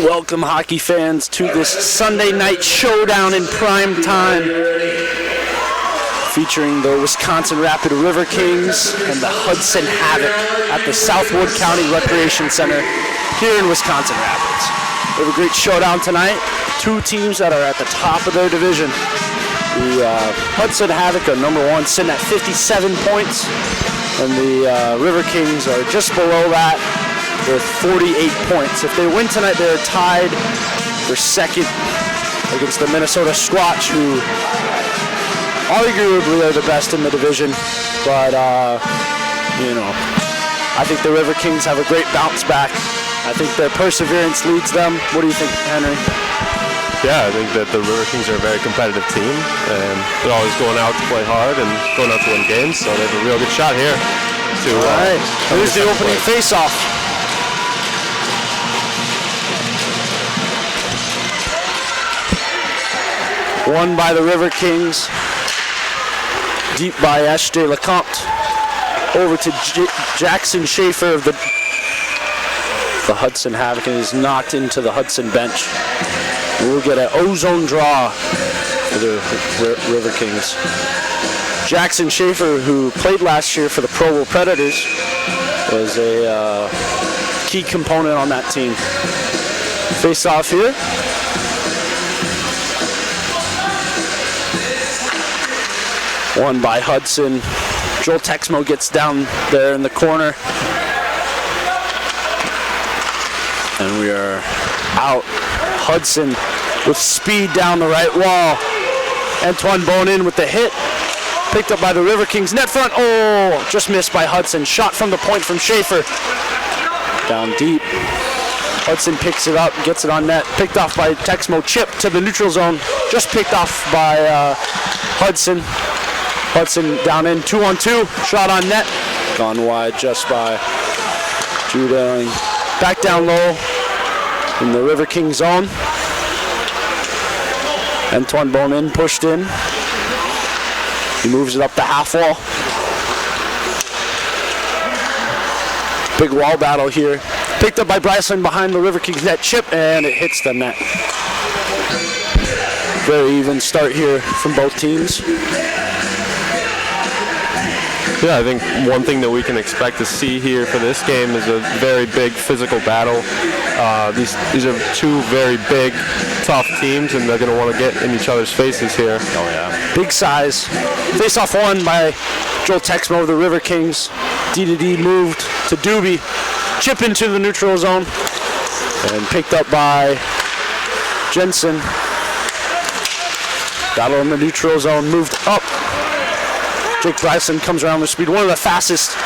Welcome, hockey fans, to this Sunday night showdown in prime time, featuring the Wisconsin Rapid Riverkings and the Hudson Havoc at the Southwood County Recreation Center here in Wisconsin Rapids. We have a great showdown tonight. Two teams that are at the top of their division. The Hudson Havoc are number one, sitting at 57 points, and the Riverkings are just below that with 48 points. If they win tonight, they're tied for second against the Minnesota Squatch, who arguably are the best in the division. But, I think the Riverkings have a great bounce back. I think their perseverance leads them. What do you think, Henry? Yeah, I think that the Riverkings are a very competitive team, and they're always going out to play hard and going out to win games, so they have a real good shot here. All right, here's the opening face-off. Won by the Riverkings, deep by S.J. Lecomte, over to Jackson Schaefer of the Hudson Havoc, and is knocked into the Hudson bench. We'll get an ozone draw for the Riverkings. Jackson Schaefer, who played last year for the Provo Predators, was a key component on that team. Face off here. Won by Hudson. Joel Texmo gets down there in the corner. And we are out. Hudson with speed down the right wall. Antoine Bonin with the hit. Picked up by the Riverkings. Net front. Oh, just missed by Hudson. Shot from the point from Schaefer. Down deep. Hudson picks it up, gets it on net. Picked off by Texmo. Chip to the neutral zone. Just picked off by Hudson. Hudson down in 2-on-2. Shot on net. Gone wide just by Judah. Back down low in the Riverkings zone. Antoine Bonin pushed in. He moves it up the half wall. Big wall battle here. Picked up by Bryson behind the Riverkings net. Chip, and it hits the net. Very even start here from both teams. Yeah, I think one thing that we can expect to see here for this game is a very big physical battle. These are two very big, tough teams, and they're going to want to get in each other's faces here. Oh, yeah. Big size. Face-off won by Joel Texmo of the Riverkings. D2D moved to Doobie. Chip into the neutral zone. And picked up by Jensen. Battle in the neutral zone. Moved up. Jake Bryson comes around with speed. One of the fastest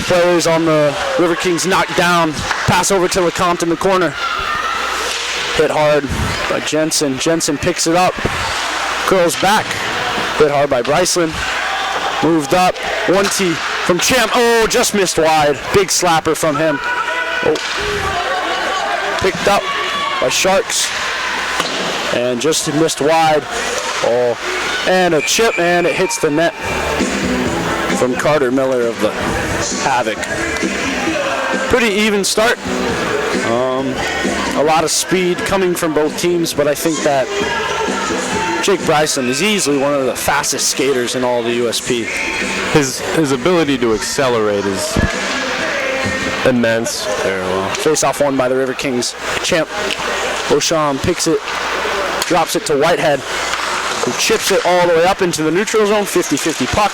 players on the Riverkings, knocked down. Pass over to Lecomte in the corner. Hit hard by Jensen. Jensen picks it up. Curls back. Hit hard by Bryson. Moved up. 1T from Champ. Oh, just missed wide. Big slapper from him. Oh. Picked up by Sharks. And just missed wide. Oh. And a chip, and it hits the net from Carter Miller of the Havoc. Pretty even start. A lot of speed coming from both teams, but I think that Jake Bryson is easily one of the fastest skaters in all the USP. His ability to accelerate is immense. Very well. Face-off won by the Riverkings. Champ Beauchamp picks it, drops it to Whitehead, who chips it all the way up into the neutral zone, 50-50 puck,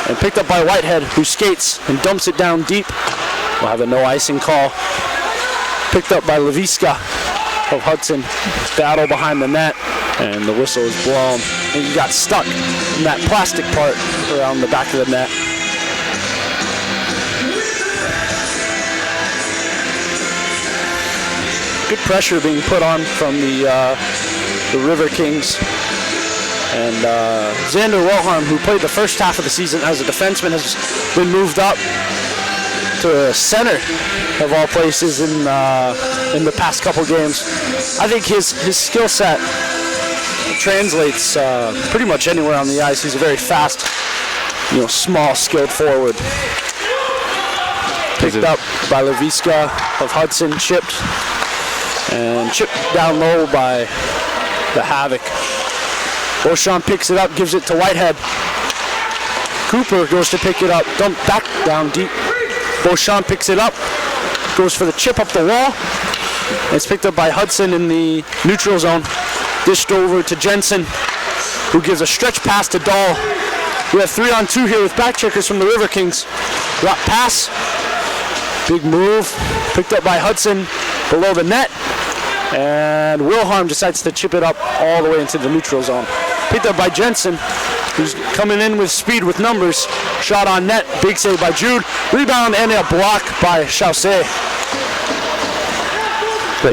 and picked up by Whitehead, who skates and dumps it down deep. We'll have a no icing call. Picked up by Leviska of Hudson. Battle behind the net, and the whistle is blown. And he got stuck in that plastic part around the back of the net. Good pressure being put on from the Riverkings. And Xander Wilhelm, who played the first half of the season as a defenseman, has been moved up to a center of all places in the past couple games. I think his skill set translates pretty much anywhere on the ice. He's a very fast, small, skilled forward. Picked up by Leviska of Hudson, chipped. And chipped down low by the Havoc. Beauchamp picks it up, gives it to Whitehead. Cooper goes to pick it up, dumped back down deep. Beauchamp picks it up, goes for the chip up the wall. It's picked up by Hudson in the neutral zone. Dished over to Jensen, who gives a stretch pass to Dahl. We have 3-on-2 here with back checkers from the Riverkings. Drop pass, big move, picked up by Hudson below the net. And Wilhelm decides to chip it up all the way into the neutral zone. Picked up by Jensen, who's coming in with speed with numbers. Shot on net, big save by Jude. Rebound and a block by Chaussee.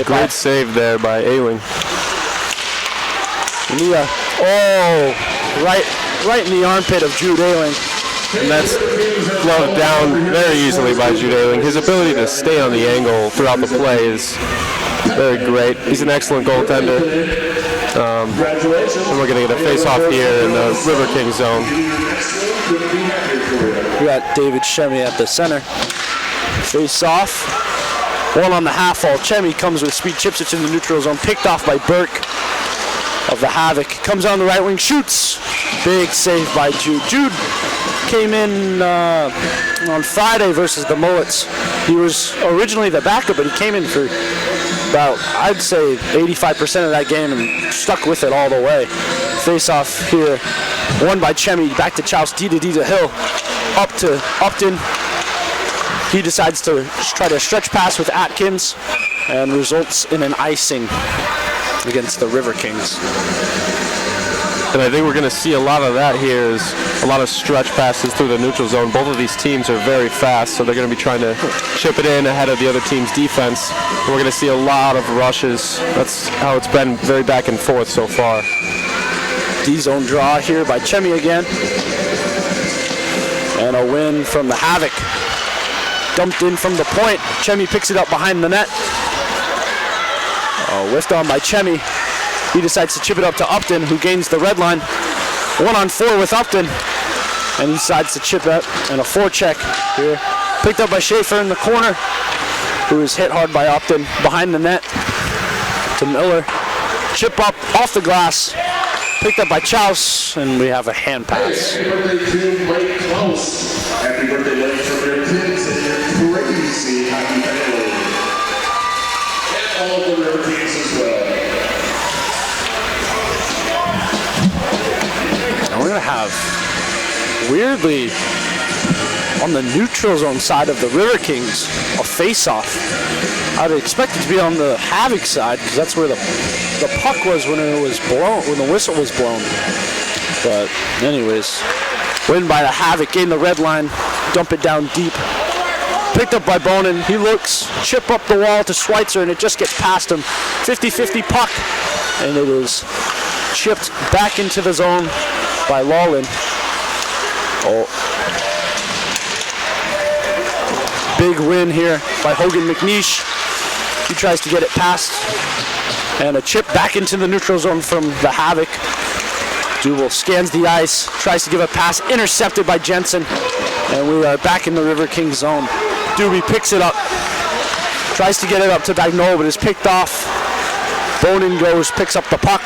Great save there by Ayling. Right in the armpit of Jude Ayling. And that's gloved down very easily by Jude Ayling. His ability to stay on the angle throughout the play is very great. He's an excellent goaltender. And we're going to get a face-off here in the Riverkings zone. We got David Chemy at the center. Face-off. One on the half wall. Chemy comes with speed, chips it to the neutral zone. Picked off by Burke of the Havoc. Comes on the right wing, shoots. Big save by Jude. Jude came in on Friday versus the Mullets. He was originally the backup, but he came in for about, I'd say, 85% of that game and stuck with it all the way. Face off here, won by Chemy, back to Chouse, D to Hill, up to Upton. He decides to try to stretch pass with Atkins and results in an icing against the Riverkings. And I think we're going to see a lot of that here, is a lot of stretch passes through the neutral zone. Both of these teams are very fast, so they're going to be trying to chip it in ahead of the other team's defense. And we're going to see a lot of rushes. That's how it's been, very back and forth so far. D-zone draw here by Chemy again. And a win from the Havoc. Dumped in from the point. Chemy picks it up behind the net. Whiffed on by Chemy. He decides to chip it up to Upton, who gains the red line. 1-on-4 with Upton. And he decides to chip it and a forecheck here. Picked up by Schaefer in the corner, who is hit hard by Upton. Behind the net to Miller. Chip up off the glass. Picked up by Chouse, and we have a hand pass. Happy birthday to Blake Klaus. Happy birthday, Blake, from your kids and your crazy hockey family. And all the Riverkings as well. And we're going to have, weirdly, on the neutral zone side of the Riverkings, a face-off. I'd expect it to be on the Havoc side, because that's where the puck was when it was blown, when the whistle was blown. But anyways, win by the Havoc, gain the red line, dump it down deep. Picked up by Bonin. He looks, chip up the wall to Schweitzer, and it just gets past him. 50-50 puck, and it is chipped back into the zone by Lawlin. Big win here by Hogan McNeish. He tries to get it past, and a chip back into the neutral zone from the Havoc. Duval scans the ice, tries to give a pass, intercepted by Jensen, and we are back in the Riverkings zone. Doobie picks it up, tries to get it up to Bagnol, but is picked off. Bonin goes, picks up the puck,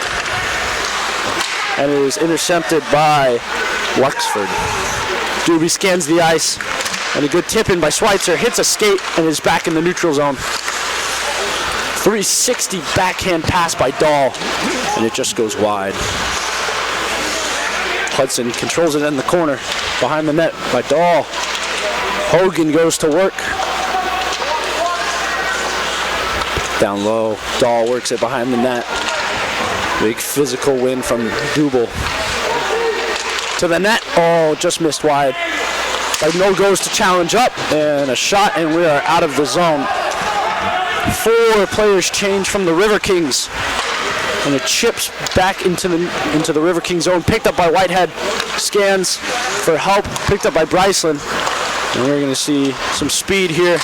and it is intercepted by Wexford. Doobie scans the ice, and a good tip in by Schweitzer, hits a skate, and is back in the neutral zone. 360 backhand pass by Dahl, and it just goes wide. Hudson controls it in the corner, behind the net by Dahl. Hogan goes to work. Down low, Dahl works it behind the net. Big physical win from Dubel. To the net, just missed wide. No goes to challenge up, and a shot, and we are out of the zone. 4 players change from the Riverkings, and it chips back into the Riverkings zone. Picked up by Whitehead, scans for help. Picked up by Bryceland, and we're going to see some speed here.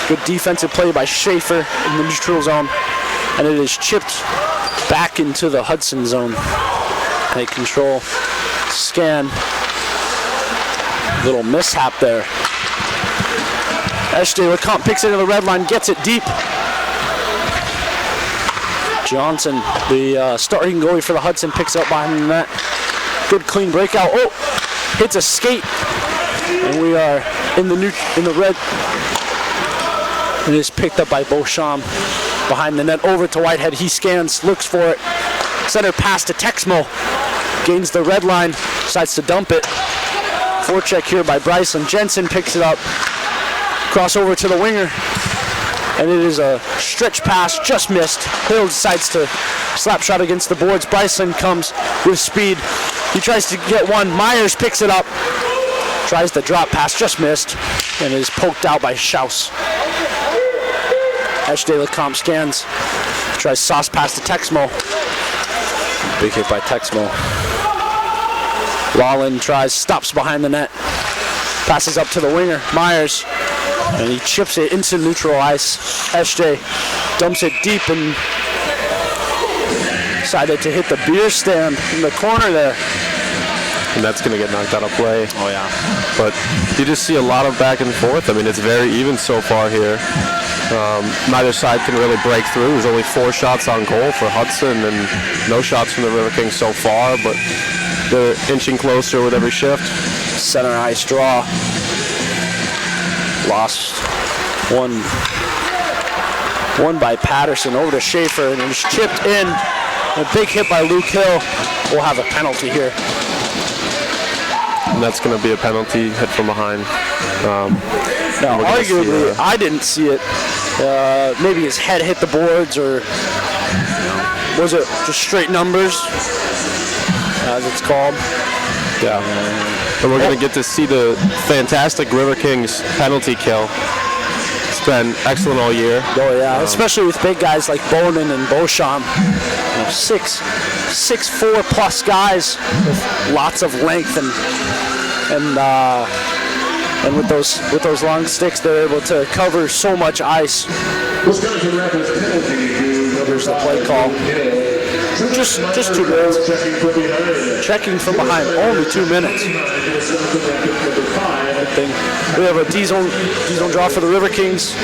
Good defensive play by Schaefer in the neutral zone, and it is chipped back into the Hudson zone. They control, scan. Little mishap there. Eshte LeCompte picks it in the red line, gets it deep. Johnson, the starting goalie for the Hudson, picks up behind the net. Good clean breakout. Oh, hits a skate, and we are in the red. It is picked up by Beauchamp behind the net, over to Whitehead. He scans, looks for it. Center pass to Texmo. Gains the red line, decides to dump it. Forecheck here by Bryson. Jensen picks it up. Crossover to the winger. And it is a stretch pass, just missed. Hill decides to slap shot against the boards. Bryson comes with speed. He tries to get one. Myers picks it up. Tries the drop pass, just missed. And is poked out by Schaus. Lecomte scans. Tries sauce pass to Texmo. Big hit by Texmo. Lawlin tries, stops behind the net. Passes up to the winger, Myers. And he chips it into neutral ice. SJ dumps it deep and decided to hit the beer stand in the corner there. And that's going to get knocked out of play. Oh, yeah. But you just see a lot of back and forth. I mean, it's very even so far here. Neither side can really break through. There's only 4 shots on goal for Hudson and no shots from the Riverkings so far, but they're inching closer with every shift. Center ice draw. Lost one by Patterson over to Schaefer, and it was chipped in. A big hit by Luke Hill. We'll have a penalty here. And that's going to be a penalty hit from behind. Now, arguably, I didn't see it. Maybe his head hit the boards, or was it just straight numbers, as it's called? Yeah. And we're going to get to see the fantastic Riverkings penalty kill. It's been excellent all year. Oh, yeah, especially with big guys like Bowman and Beauchamp. 6'4" plus guys with lots of length, and with those long sticks, they're able to cover so much ice. Here's the play call. Just 2 minutes. Checking from behind, only 2 minutes. We have a D-zone draw for the Riverkings.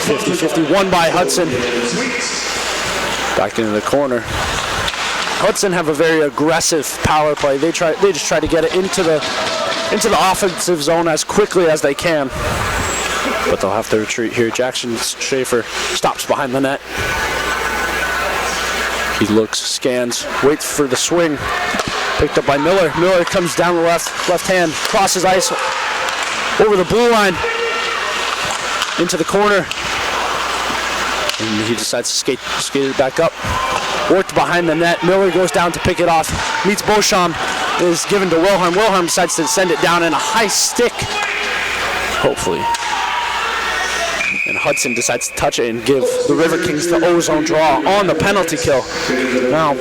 50-50, won by Hudson. Back into the corner. Hudson have a very aggressive power play. They just try to get it into the offensive zone as quickly as they can. But they'll have to retreat here. Jackson Schaefer stops behind the net. He looks, scans, waits for the swing. Picked up by Miller. Miller comes down the left hand, crosses ice over the blue line into the corner. And he decides to skate it back up. Worked behind the net. Miller goes down to pick it off. Meets Beauchamp. Is given to Wilhelm. Wilhelm decides to send it down in a high stick. Hopefully. And Hudson decides to touch it and give the Riverkings the O-zone draw on the penalty kill. Now,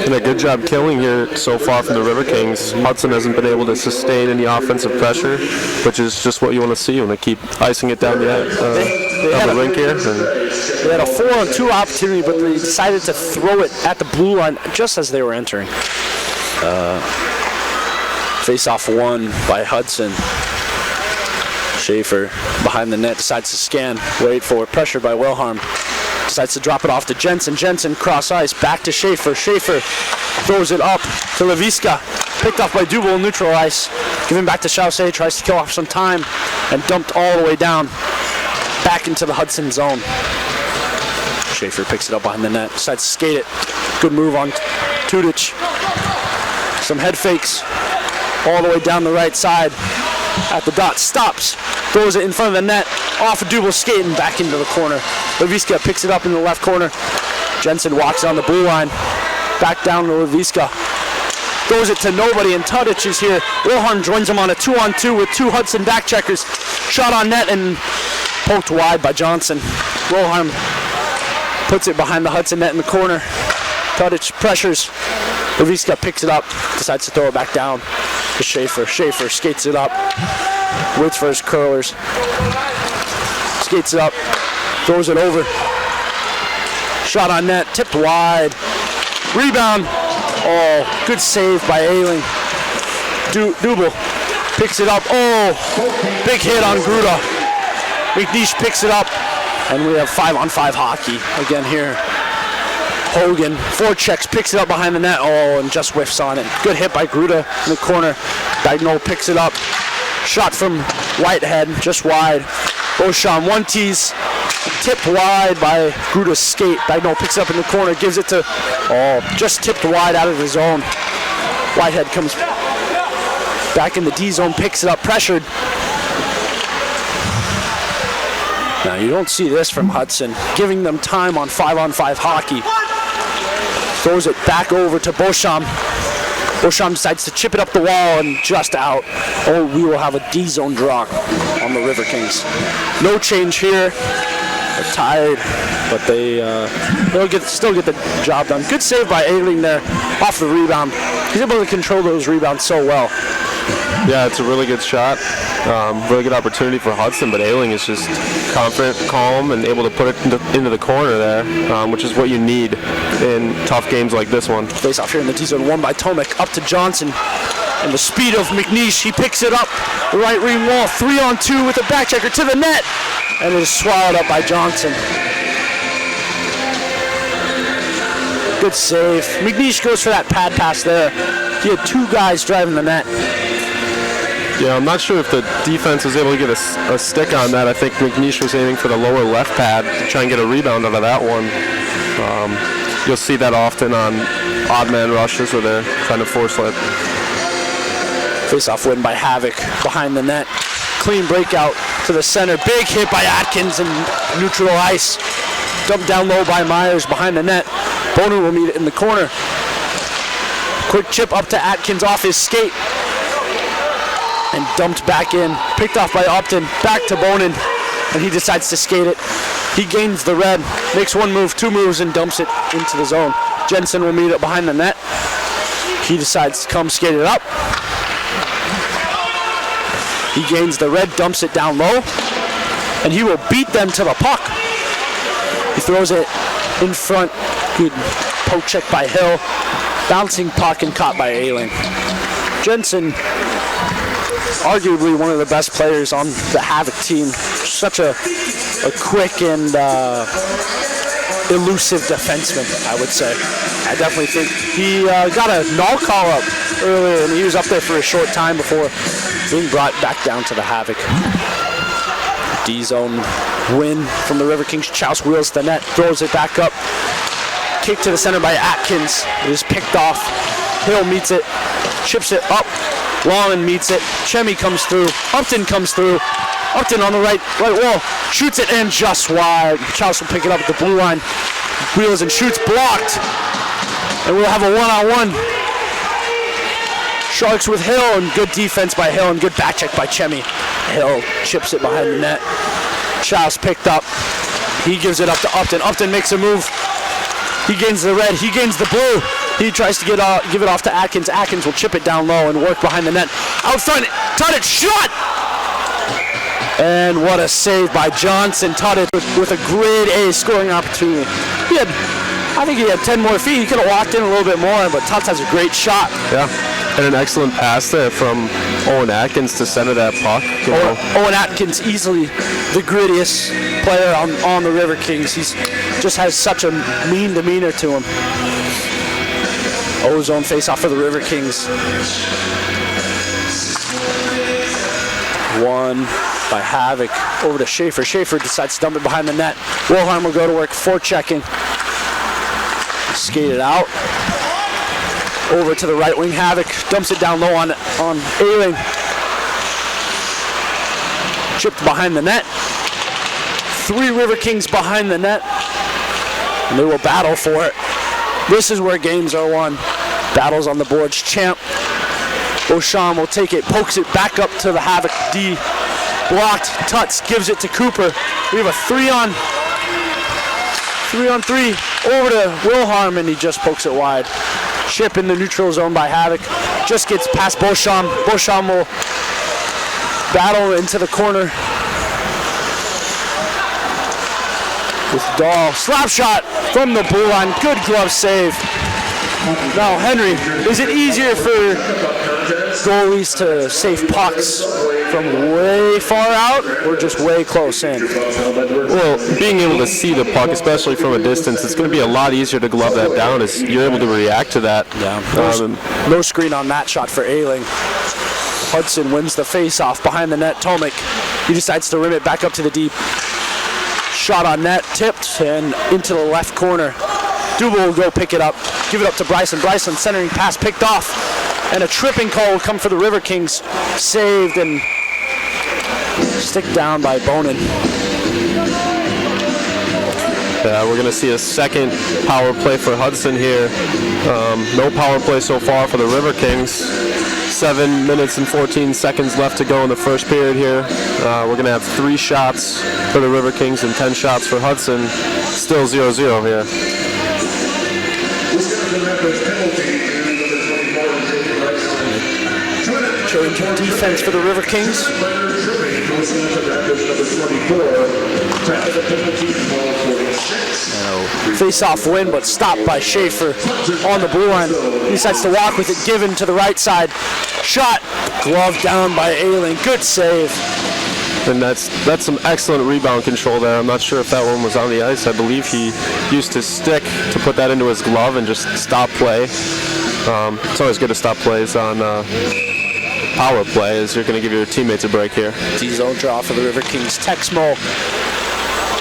and a good job killing here so far from the Riverkings. Hudson hasn't been able to sustain any offensive pressure, which is just what you want to see when they keep icing it down the rink here. They had a 4-on-2 opportunity, but they decided to throw it at the blue line just as they were entering. Face-off won by Hudson. Schaefer behind the net decides to scan, wait for it, pressured by Wilhelm. Decides to drop it off to Jensen. Jensen cross ice, back to Schaefer. Schaefer throws it up to Leviska. Picked off by Dubel in neutral ice. Giving back to Chaussee, tries to kill off some time and dumped all the way down. Back into the Hudson zone. Schaefer picks it up behind the net, decides to skate it. Good move on Tudic. Some head fakes all the way down the right side. At the dot, stops, throws it in front of the net, off of Dubel's skate and back into the corner. Leviska picks it up in the left corner. Jensen walks on the blue line, back down to Leviska. Throws it to nobody, and Tudic is here. Wilhelm joins him on a 2-on-2 with 2 Hudson back checkers. Shot on net and poked wide by Johnson. Wilhelm puts it behind the Hudson net in the corner. Tudic pressures. Leviska picks it up, decides to throw it back down to Schaefer. Schaefer skates it up, waits for his curlers, skates it up, throws it over. Shot on net, tipped wide. Rebound. Oh, good save by Ailing. Dubel picks it up. Oh, big hit on Gruda. McNeish picks it up, And we have 5-on-5 hockey again here. Hogan forechecks, picks it up behind the net. Oh, and just whiffs on it. Good hit by Gruda in the corner. Dagnall picks it up. Shot from Whitehead, just wide. Beauchamp, one tease. Tipped wide by Gruda's skate. Dagnall picks it up in the corner, gives it to, just tipped wide out of the zone. Whitehead comes back in the D zone, picks it up, pressured. Now you don't see this from Hudson, giving them time on 5-on-5 hockey. Throws it back over to Beauchamp. Beauchamp decides to chip it up the wall and just out. Oh, we will have a D zone draw on the Riverkings. No change here. They're tired, but they'll still get the job done. Good save by Ailing there off the rebound. He's able to control those rebounds so well. Yeah, it's a really good shot. Really good opportunity for Hudson, but Ailing is just confident, calm, and able to put it into the corner there, which is what you need in tough games like this one. Face off here in the D-zone, won by Tomek, up to Johnson. And the speed of McNeish, he picks it up, the right wing wall, 3-on-2 with a back checker to the net, and it is swallowed up by Johnson. Good save. McNeish goes for that pad pass there. He had two guys driving the net. Yeah, I'm not sure if the defense was able to get a stick on that. I think McNeish was aiming for the lower left pad to try and get a rebound out of that one. You'll see that often on odd man rushes where they're trying to force it. Face-off win by Havoc behind the net. Clean breakout to the center. Big hit by Atkins and neutral ice. Dumped down low by Myers behind the net. Boner will meet it in the corner. Quick chip up to Atkins off his skate. And dumped back in. Picked off by Upton. Back to Bonin. And he decides to skate it. He gains the red. Makes one move, two moves, and dumps it into the zone. Jensen will meet it behind the net. He decides to come skate it up. He gains the red, dumps it down low. And he will beat them to the puck. He throws it in front. Good poke check by Hill. Bouncing puck and caught by Ailing. Jensen, arguably one of the best players on the Havoc team. Such a quick and elusive defenseman, I would say. I definitely think he got a null call up earlier, and he was up there for a short time before being brought back down to the Havoc. D-zone win from the Riverkings. Chouse wheels the net, throws it back up. Kick to the center by Atkins. It is picked off. Hill meets it, chips it up. Long meets it. Chemi comes through. Upton comes through. Upton on the right wall. Shoots it and just wide. Chouse will pick it up at the blue line. Wheels and shoots. Blocked. And we'll have a one-on-one. Sharks with Hill, and good defense by Hill and good back check by Chemi. Hill chips it behind the net. Chouse picked up. He gives it up to Upton. Upton makes a move. He gains the red. He gains the blue. He tries to give it off to Atkins. Atkins will chip it down low and work behind the net. Out front, Tuddit shot! And what a save by Johnson. Tuddit with a grade A scoring opportunity. I think he had 10 more feet. He could have walked in a little bit more, but Tuts has a great shot. Yeah, and an excellent pass there from Owen Atkins to center that puck. Owen Atkins, easily the grittiest player on the Riverkings. He just has such a mean demeanor to him. Ozone face-off for the Riverkings. Won by Havoc. Over to Schaefer. Schaefer decides to dump it behind the net. Wilhelm will go to work forechecking. Skate it out. Over to the right wing. Havoc dumps it down low on Ailing. Chipped behind the net. 3 Riverkings behind the net. And they will battle for it. This is where games are won. Battles on the boards. Champ. Beauchamp will take it, pokes it back up to the Havoc D. Blocked. Tuts gives it to Cooper. We have a 3-on-3 over to Wilhelm, and he just pokes it wide. Chip in the neutral zone by Havoc. Just gets past Beauchamp. Beauchamp will battle into the corner with Dahl. Slap shot from the blue line. Good glove save Now, Henry, is it easier for goalies to save pucks from way far out or just way close in? Well, being able to see the puck, especially from a distance, it's going to be a lot easier to glove that down as you're able to react to that. Yeah. No screen on that shot for Ayling. Hudson wins the face-off behind the net. Tomek, he decides to rim it back up to the deep. Shot on net, tipped, and into the left corner. Duval will go pick it up, give it up to Bryson. Bryson centering pass picked off, and a tripping call will come for the Riverkings. Saved and stick down by Bonin. Yeah, we're going to see a second power play for Hudson here. No power play so far for the Riverkings. 7 minutes and 14 seconds left to go in the first period here. We're going to have 3 shots for the Riverkings and 10 shots for Hudson. Still 0-0 here. Change of defense for the Riverkings. Face-off win, but stopped by Schaefer on the blue line. He decides to walk with it, given to the right side. Shot, glove down by Ayling. Good save. And that's some excellent rebound control there. I'm not sure if that one was on the ice. I believe he used his stick to put that into his glove and just stop play. It's always good to stop plays on power play, as you're going to give your teammates a break here. D-zone draw for the Riverkings. Texmo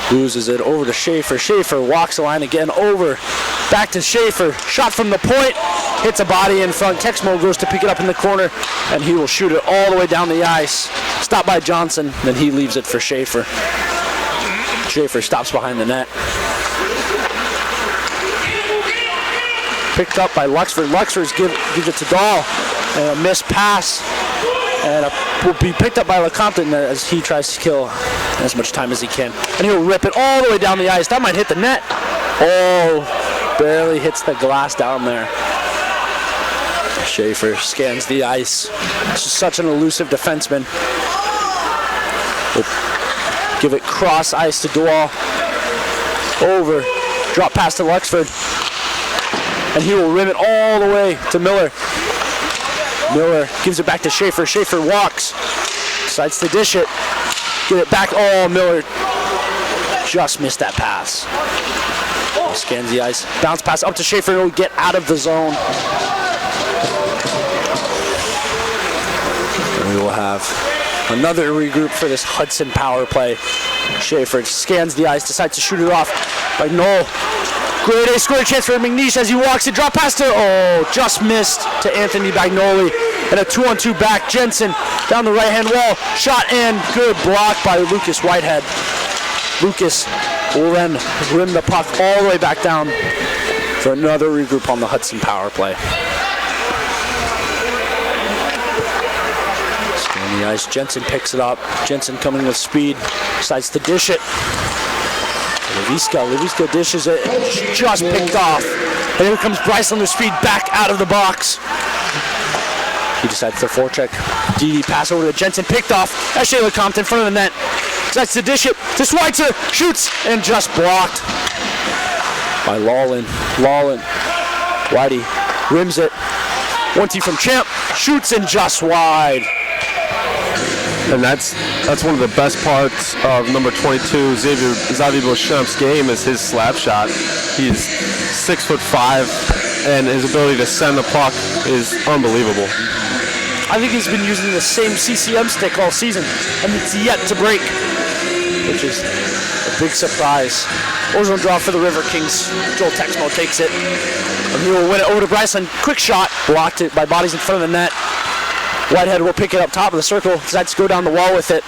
loses it over to Schaefer. Schaefer walks the line again over. Back to Schaefer. Shot from the point. Hits a body in front. Texmo goes to pick it up in the corner, and he will shoot it all the way down the ice. Stopped by Johnson, then he leaves it for Schaefer. Schaefer stops behind the net. Picked up by Luxford. Luxford gives it to Dahl. And a missed pass. And will be picked up by LeCompton as he tries to kill as much time as he can. And he'll rip it all the way down the ice. That might hit the net. Oh, barely hits the glass down there. Schaefer scans the ice. This is such an elusive defenseman. We'll give it cross ice to Duval. Over. Drop pass to Luxford. And he will rim it all the way to Miller. Miller gives it back to Schaefer. Schaefer walks. Decides to dish it. Get it back. Oh, Miller just missed that pass. He scans the ice. Bounce pass up to Schaefer. He'll get out of the zone. And we will have another regroup for this Hudson power play. Schaefer scans the ice. Decides to shoot it off by Knoll. Great A scoring chance for McNeish as he walks it. Drop pass to, just missed to Anthony Bagnoli. And a 2-on-2 back. Jensen down the right-hand wall. Shot and good block by Lucas Whitehead. Lucas will then rim the puck all the way back down for another regroup on the Hudson power play. Scan the ice. Jensen picks it up. Jensen coming with speed. Decides to dish it. Leviska dishes it, just picked off. And here comes Bryce on the speed back out of the box. He decides to forecheck. DD pass over to Jensen, picked off. Ashley LeCompton in front of the net. Decides to dish it to Schweitzer, shoots, and just blocked by Lawlin. Whitey rims it. 1-2 from Champ, shoots and just wide. And that's one of the best parts of number 22, Xavier Beauchamp's game, is his slap shot. He's 6'5", and his ability to send the puck is unbelievable. I think he's been using the same CCM stick all season, and it's yet to break, which is a big surprise. Ozone draw for the Riverkings. Joel Texmo takes it, and he will win it over to Bryson. Quick shot, blocked it by bodies in front of the net. Whitehead will pick it up top of the circle. Decides to go down the wall with it.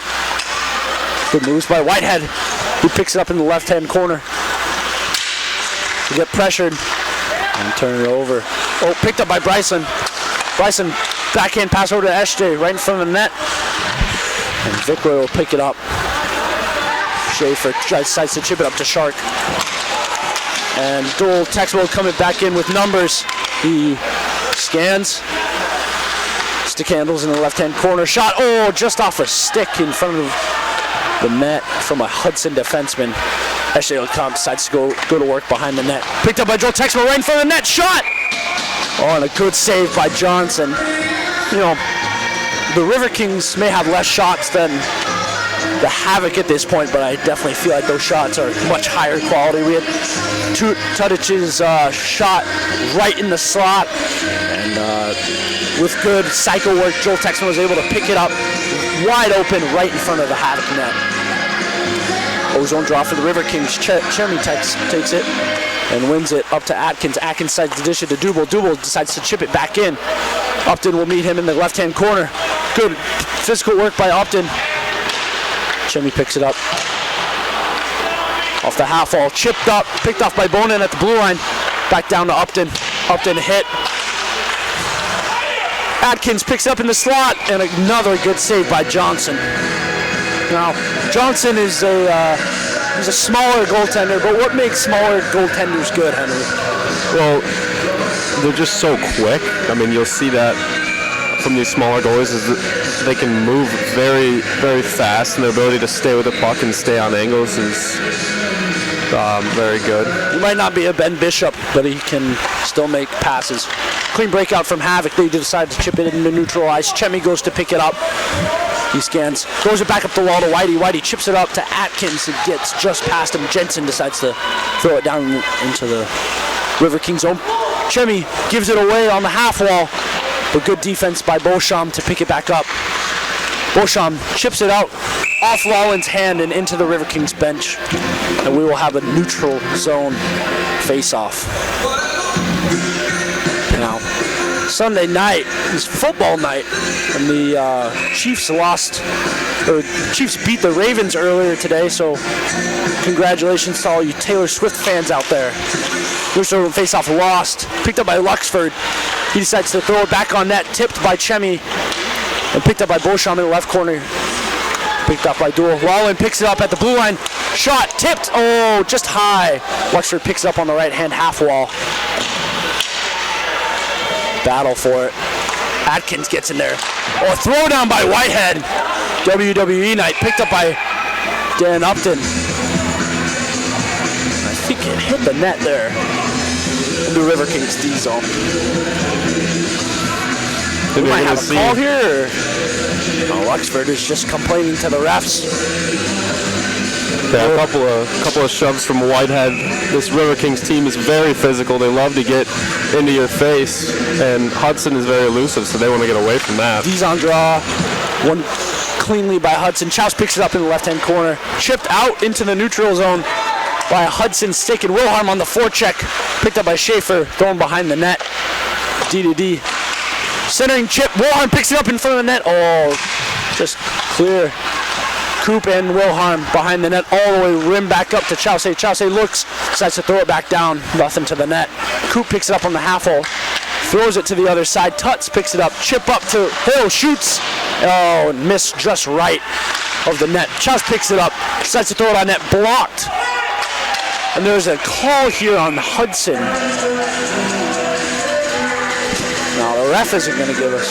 Good moves by Whitehead. He picks it up in the left-hand corner. To get pressured and turn it over. Oh, picked up by Bryson. Bryson, backhand pass over to SJ right in front of the net. And Vickler will pick it up. Schaefer decides to chip it up to Shark. And Joel Texmo coming back in with numbers. He scans. Stick handles in the left-hand corner. Shot, just off a stick in front of the net from a Hudson defenseman. Ashley LeCompton decides to go to work behind the net. Picked up by Joel Texmo right in front of the net. Shot! Oh, and a good save by Johnson. You know, the Riverkings may have less shots than the Havoc at this point, but I definitely feel like those shots are much higher quality. We had Tudic's shot right in the slot, and with good cycle work, Joel Texman was able to pick it up wide open right in front of the Havoc net. Ozone draw for the Riverkings. Chermy takes it and wins it up to Atkins. Atkins decides to dish it to Dubel. Dubel decides to chip it back in. Upton will meet him in the left-hand corner. Good physical work by Upton. Chermy picks it up. Off the half wall, chipped up, picked off by Bonin at the blue line. Back down to Upton. Upton hit. Atkins picks up in the slot, and another good save by Johnson. Now, Johnson is he's a smaller goaltender, but what makes smaller goaltenders good, Henry? Well, they're just so quick. I mean, you'll see that from these smaller goalies is that they can move very, very fast, and their ability to stay with the puck and stay on angles is very good. He might not be a Ben Bishop, but he can still make passes. Clean breakout from Havoc. They decide to chip it into neutral ice. Chemi goes to pick it up. He scans, throws it back up the wall to Whitey. Whitey chips it up to Atkins. It gets just past him. Jensen decides to throw it down into the Riverkings zone. Chemi gives it away on the half wall, but good defense by Beauchamp to pick it back up. Beauchamp chips it out off Lawlins' hand and into the Riverkings bench, and we will have a neutral zone face-off. Now, Sunday night is football night, and the Chiefs beat the Ravens earlier today, so congratulations to all you Taylor Swift fans out there. Neutral face-off lost, picked up by Luxford. He decides to throw it back on net, tipped by Chemi, and picked up by Beauchamp in the left corner. Picked up by Duel. Lawlin picks it up at the blue line. Shot, tipped, oh, just high. Luxford picks it up on the right-hand half wall. Battle for it. Atkins gets in there. Oh, throw down by Whitehead. WWE night, picked up by Dan Upton. I think it hit the net there. The Riverkings D zone. We might have a call here. Oh, Luxford is just complaining to the refs. Yeah, a couple of shoves from Whitehead. This Riverkings team is very physical. They love to get into your face, and Hudson is very elusive, so they want to get away from that. D's on draw. One cleanly by Hudson. Chouse picks it up in the left-hand corner. Chipped out into the neutral zone by Hudson stick, and Wilhelm on the forecheck. Picked up by Schaefer, thrown behind the net. D to D. Centering chip. Wilhelm picks it up in front of the net. Oh, just clear. Coop and Wilhelm behind the net all the way, rim back up to Chouse. Chouse looks, decides to throw it back down, nothing to the net. Coop picks it up on the half hole, throws it to the other side. Tuts picks it up, chip up to Hill, shoots. Oh, and missed just right of the net. Chouse picks it up, decides to throw it on net, blocked. And there's a call here on Hudson. Now the ref isn't going to give us.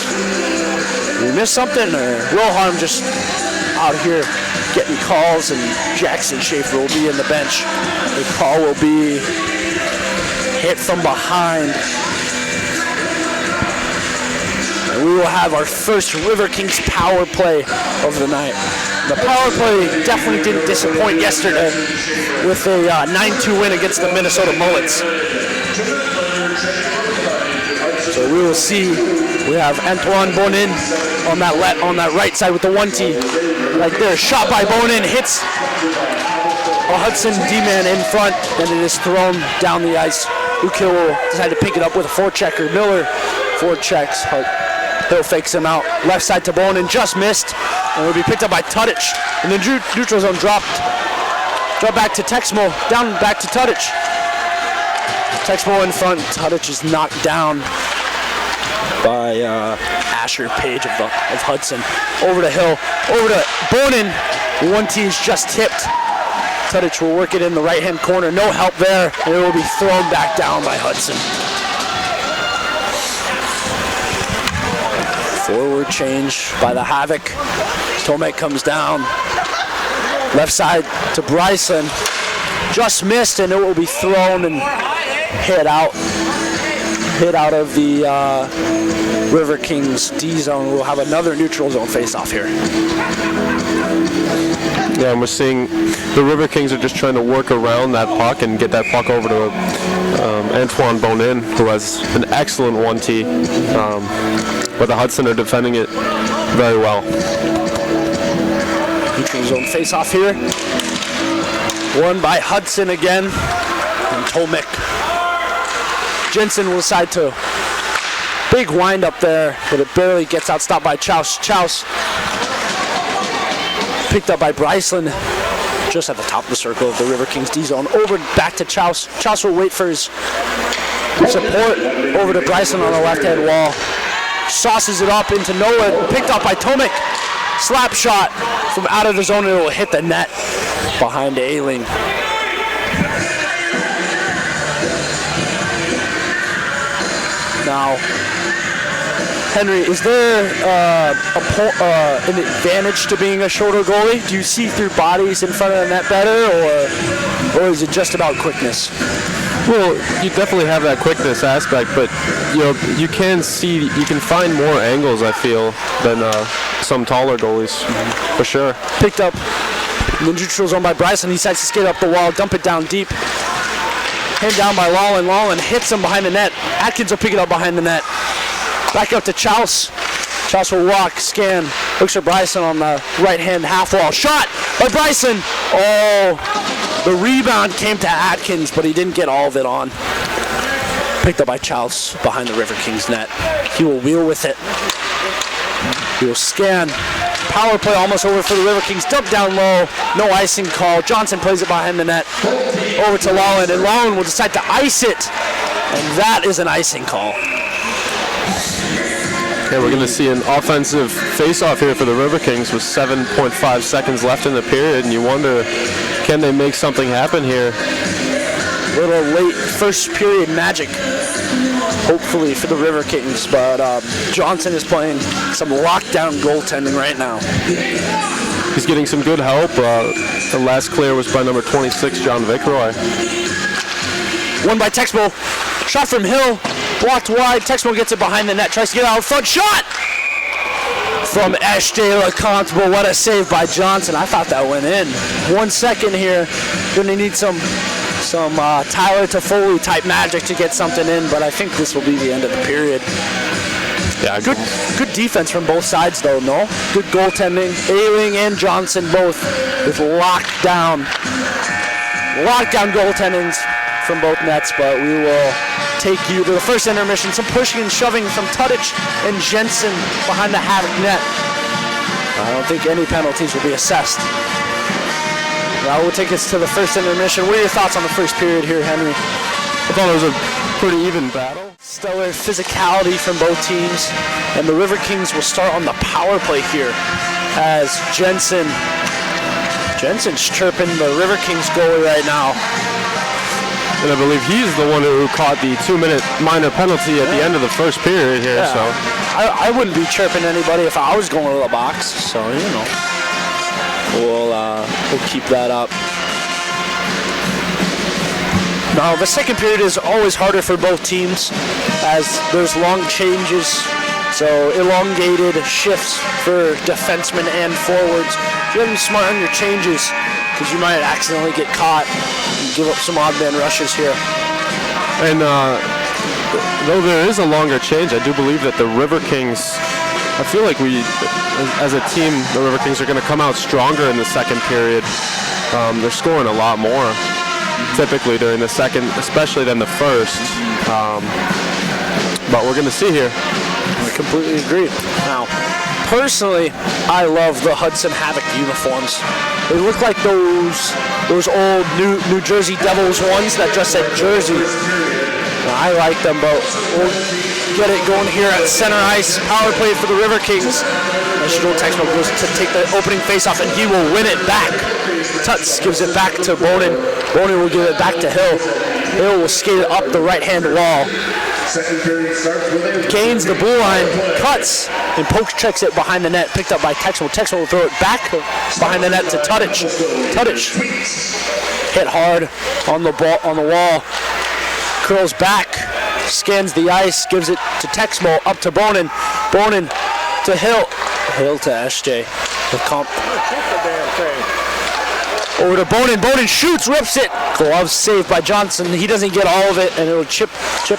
Did we miss something, or Wilhelm just out here getting calls, and Jackson Schaefer will be in the bench. The call will be hit from behind. And we will have our first Riverkings power play of the night. The power play definitely didn't disappoint yesterday with a 9-2 win against the Minnesota Mullets. So we will see. We have Antoine Bonin on that right side with the 1T. Right there, shot by Bonin, hits a Hudson D-man in front, and it is thrown down the ice. Ukil will decide to pick it up with a forechecker. Miller forechecks. Hill fakes him out. Left side to Bonin, just missed, and will be picked up by Tudic. And the neutral zone dropped. Drop back to Texmo, down back to Tudic. Texmo in front. Tudic is knocked down by Asher Page of Hudson. Over to Hill, over to Bonin. 1T is just tipped. Tudic will work it in the right-hand corner. No help there, and it will be thrown back down by Hudson. Forward change by the Havoc. Tomek comes down. Left side to Bryson. Just missed, and it will be thrown and hit out. hit out of the Riverkings D zone. We'll have another neutral zone face-off here. Yeah, and we're seeing the Riverkings are just trying to work around that puck and get that puck over to Antoine Bonin, who has an excellent 1T. But the Hudson are defending it very well. Neutral zone face-off here. Won by Hudson again. And Tomek. Jensen will decide to. Big wind up there, but it barely gets out. Stopped by Chouse. Chouse picked up by Bryceland just at the top of the circle of the Riverkings D zone. Over back to Chouse. Chouse will wait for his support over to Bryceland on the left-hand wall. Sauces it up into nowhere. Picked up by Tomek. Slap shot from out of the zone, and it will hit the net behind Ailing. Now, Henry, is there an advantage to being a shorter goalie? Do you see through bodies in front of the net better, or is it just about quickness? Well, you definitely have that quickness aspect, but you can find more angles, I feel, than some taller goalies, for sure. Picked up in the neutral zone by Bryson. He decides to skate up the wall, dump it down deep. Hand down by Lawlin. Lawlin hits him behind the net. Atkins will pick it up behind the net. Back up to Chouse. Chouse will walk, scan, looks for Bryson on the right-hand half wall. Shot by Bryson. Oh, the rebound came to Atkins, but he didn't get all of it on. Picked up by Chouse behind the Riverkings net. He will wheel with it. He will scan. Power play almost over for the Riverkings. Dump down low. No icing call. Johnson plays it behind the net. Over to Lawlin, and Lawlin will decide to ice it. And that is an icing call. Yeah, we're going to see an offensive face-off here for the Riverkings with 7.5 seconds left in the period, and you wonder, can they make something happen here? Little late first period magic, hopefully, for the Riverkings, but Johnson is playing some lockdown goaltending right now. He's getting some good help. The last clear was by number 26, John Vicroy. Won by Texmo. Shot from Hill. Blocked wide. Texmo gets it behind the net. Tries to get out in front. Shot! From Eshte LeConte. But what a save by Johnson. I thought that went in. 1 second here. Gonna need some Tyler Toffoli type magic to get something in, but I think this will be the end of the period. Yeah, good defense from both sides, though, no? Good goaltending. Ailing and Johnson both with lockdown goaltendings from both nets, but we will take you to the first intermission. Some pushing and shoving from Tudic and Jensen behind the Havoc net. I don't think any penalties will be assessed. That will take us to the first intermission. What are your thoughts on the first period here, Henry? I thought it was a pretty even battle. Stellar physicality from both teams, and the Riverkings will start on the power play here as Jensen's chirping the Riverkings goalie right now. And I believe he's the one who caught the 2-minute minor penalty at the end of the first period here. Yeah. So I wouldn't be chirping anybody if I was going to the box. So we'll keep that up. Now the second period is always harder for both teams as there's long changes, so elongated shifts for defensemen and forwards. You have to be smart on your changes because you might accidentally get caught and give up some odd man rushes here. And though there is a longer change, I do believe that the Riverkings, I feel like we, as a team, the Riverkings are going to come out stronger in the second period. They're scoring a lot more typically during the second, especially than the first. But we're going to see here. I completely agree. Now, personally, I love the Hudson Havoc uniforms. They look like those old New Jersey Devils ones that just said Jersey. Now, I like them, but we'll get it going here at center ice. Power play for the Riverkings. National Texmo goes to take the opening faceoff, and he will win it back. Tuts gives it back to Bonin. Bonin will give it back to Hill. Hill will skate it up the right-hand wall. Gains the blue line, cuts, and poke checks it behind the net. Picked up by Texmo. Texmo will throw it back behind the net to Tudic. Tudic hit hard on the wall. Curls back. scans the ice, gives it to Texmo, up to Bonin. Bonin to Hill. Hill to SJ. The comp. Over to Bonin. Bonin shoots, rips it. Glove saved by Johnson. He doesn't get all of it, and it'll chip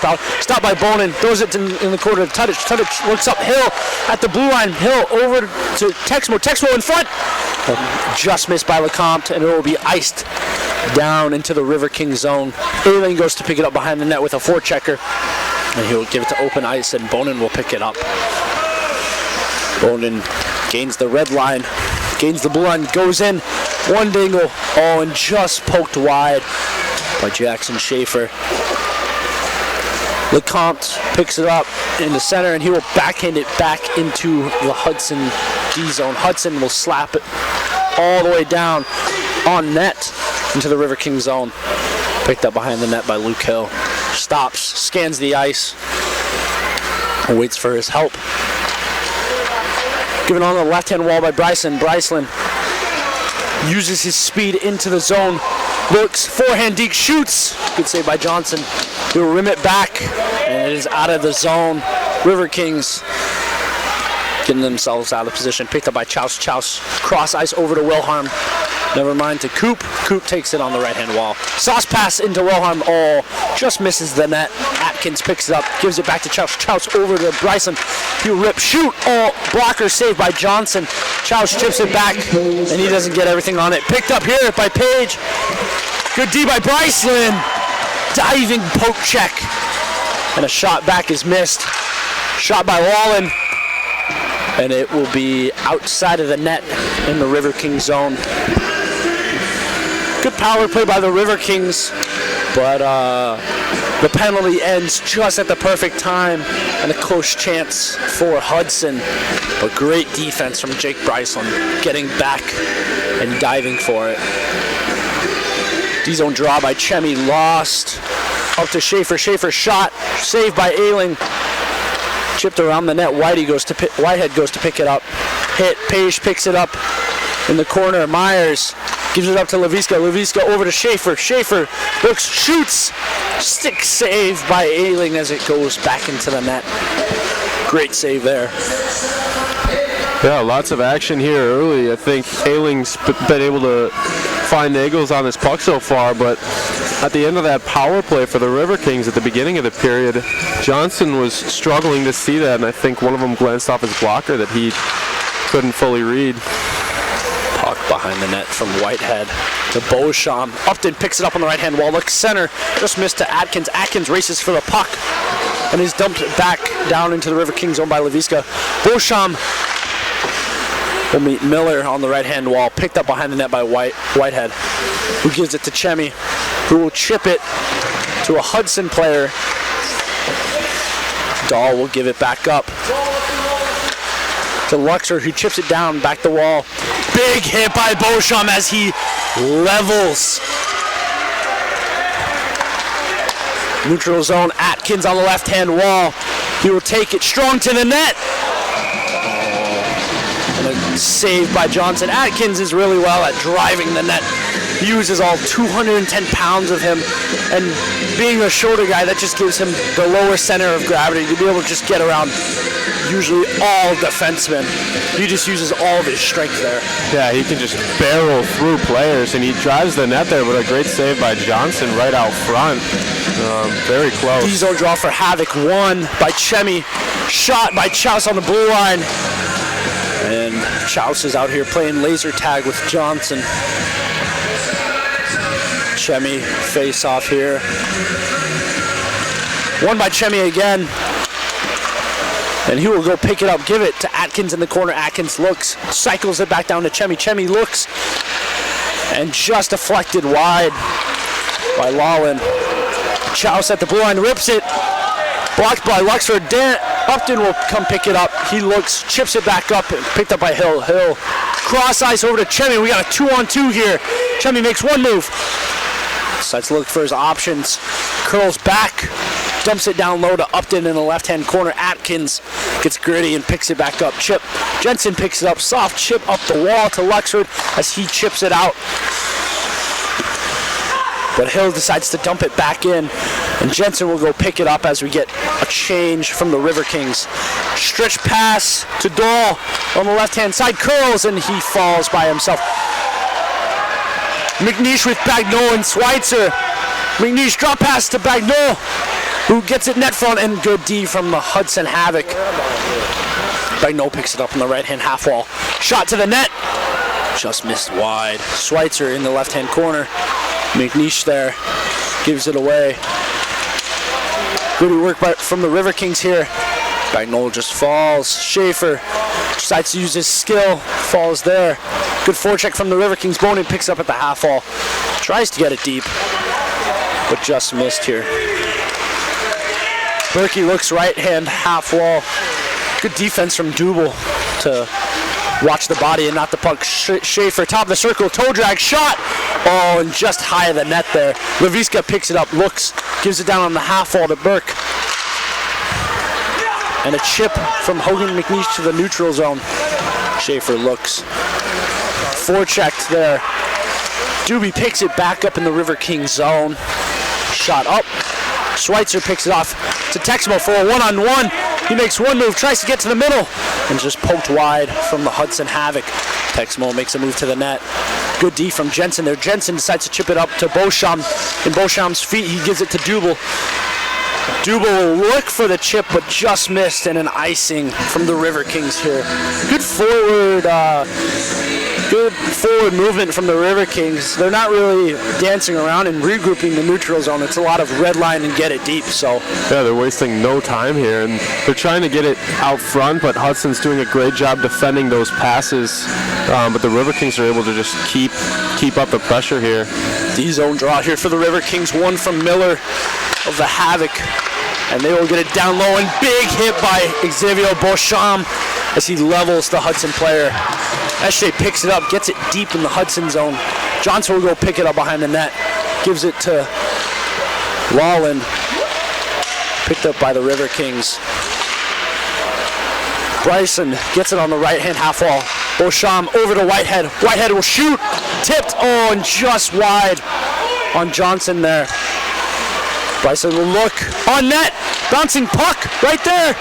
out. Stopped by Bonin. Throws it in the corner to Tudic. Tudic looks up. Hill at the blue line. Hill over to Texmo. Texmo in front. Just missed by LeCompte, and it will be iced down into the Riverkings zone. Ailing goes to pick it up behind the net with a forechecker, and he'll give it to open ice, and Bonin will pick it up. Bonin gains the red line, gains the blue line, goes in. One dingle. Oh, and just poked wide by Jackson Schaefer. LeCompte picks it up in the center, and he will backhand it back into the Hudson D zone. Hudson will slap it all the way down on net into the Riverkings zone. Picked up behind the net by Luke Hill. Stops, scans the ice, waits for his help. Given on the left-hand wall by Bryson. Bryson uses his speed into the zone. Looks, forehand deke, shoots. Good save by Johnson. He'll rim it back, and it is out of the zone. Riverkings getting themselves out of position. Picked up by Chouse. Chouse cross ice over to Wilhelm. Never mind to Coop. Coop takes it on the right-hand wall. Sauce pass into Wilhelm. Oh, just misses the net. Atkins picks it up, gives it back to Chouse. Chouse over to Bryson. He'll rip, shoot. Oh, blocker saved by Johnson. Chouse chips it back, and he doesn't get everything on it. Picked up here by Page. Good D by Bryson. Diving poke check. And a shot back is missed. Shot by Wallen. And it will be outside of the net in the Riverkings zone. Good power play by the Riverkings, but the penalty ends just at the perfect time, and a close chance for Hudson. But great defense from Jake Bryson, getting back and diving for it. D-zone draw by Chemi, lost. Up to Schaefer. Schaefer shot, saved by Ailing. Chipped around the net. Whitehead goes to pick it up. Hit. Page picks it up in the corner. Myers gives it up to Leviska. Leviska over to Schaefer. Schaefer looks, shoots. Stick save by Ailing as it goes back into the net. Great save there. Yeah, lots of action here early. I think Ailing's been able to find angles on this puck so far, but at the end of that power play for the Riverkings at the beginning of the period, Johnson was struggling to see that, and I think one of them glanced off his blocker that he couldn't fully read. Puck behind the net from Whitehead to Beauchamp. Upton picks it up on the right-hand wall. Looks center. Just missed to Atkins. Atkins races for the puck and is dumped back down into the Riverkings zone by Leviska. Beauchamp will meet Miller on the right-hand wall. Picked up behind the net by Whitehead, who gives it to Chemi, who will chip it to a Hudson player. Dahl will give it back up to Luxor, who chips it down back the wall. Big hit by Beauchamp as he levels. Neutral zone, Atkins on the left-hand wall. He will take it strong to the net. And a save by Johnson. Atkins is really well at driving the net. He uses all 210 pounds of him, and being a shorter guy, that just gives him the lower center of gravity to be able to just get around usually all defensemen. He just uses all of his strength there. Yeah, he can just barrel through players, and he drives the net there, but a great save by Johnson right out front. Very close. D-zone draw for Havoc, won by Chemi. Shot by Chouse on the blue line. And Chouse is out here playing laser tag with Johnson. Chemi face off here. Won by Chemi again. And he will go pick it up, give it to Atkins in the corner. Atkins looks, cycles it back down to Chemi. Chemi looks, and just deflected wide by Lawlin. Chouse at the blue line, rips it. Blocked by Luxford. Upton will come pick it up. He looks, chips it back up, picked up by Hill. Hill cross ice over to Chemi. We got a 2-on-2 here. Chemi makes one move. Decides to look for his options. Curls back. Dumps it down low to Upton in the left-hand corner. Atkins gets gritty and picks it back up. Chip. Jensen picks it up. Soft chip up the wall to Luxford as he chips it out. but Hill decides to dump it back in, and Jensen will go pick it up as we get a change from the Riverkings. Stretch pass to Dahl on the left-hand side, curls, and he falls by himself. McNeish with Bagnol and Schweitzer. McNeish drop pass to Bagnol, who gets it net front, and good D from the Hudson Havoc. Bagnol picks it up on the right-hand half wall. Shot to the net. Just missed wide. Schweitzer in the left-hand corner. McNeish there gives it away. Good work from the Riverkings here. Bagnol just falls. Schaefer decides to use his skill. Falls there. Good forecheck from the Riverkings. Bonin picks up at the half wall. Tries to get it deep, but just missed here. Berkey looks right-hand half wall. Good defense from Dubel to watch the body and not the puck. Schaefer, top of the circle, toe drag, shot! Oh, and just high of the net there. Leviska picks it up, looks, gives it down on the half wall to Burke. And a chip from Hogan McNeish to the neutral zone. Schaefer looks. Forechecked there. Doobie picks it back up in the Riverkings zone. Shot up. Schweitzer picks it off to Texmo for a one-on-one. He makes one move, tries to get to the middle, and just poked wide from the Hudson Havoc. Texmo makes a move to the net. Good D from Jensen there. Jensen decides to chip it up to Beauchamp. In Beauchamp's feet, he gives it to Dubel. Dubel will look for the chip, but just missed, and an icing from the Riverkings here. Good forward movement from the Riverkings. They're not really dancing around and regrouping the neutral zone. It's a lot of red line and get it deep. So yeah, they're wasting no time here, and they're trying to get it out front, but Hudson's doing a great job defending those passes. But the Riverkings are able to just keep up the pressure here. D-zone draw here for the Riverkings. One from Miller of the Havoc, and they will get it down low, and big hit by Xavier Beauchamp as he levels the Hudson player. Esche picks it up, gets it deep in the Hudson zone. Johnson will go pick it up behind the net, gives it to Lawlin, picked up by the Riverkings. Bryson gets it on the right-hand half wall. Beauchamp over to Whitehead. Whitehead will shoot, tipped, oh, and just wide on Johnson there. Bryson will look on net, bouncing puck right there.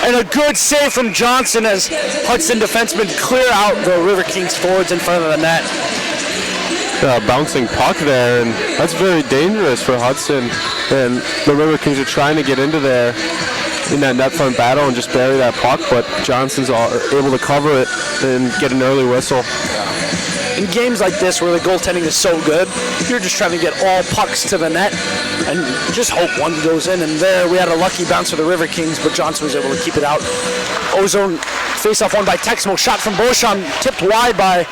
And a good save from Johnson as Hudson defensemen clear out the Riverkings forwards in front of the net. Bouncing puck there, and that's very dangerous for Hudson. And the Riverkings are trying to get into there in that net front battle and just bury that puck, but Johnson's able to cover it and get an early whistle. In games like this where the goaltending is so good, you're just trying to get all pucks to the net and just hope one goes in. And there we had a lucky bounce for the Riverkings, but Johnson was able to keep it out. Ozone face-off won by Texmo. Shot from Beauchamp, tipped wide by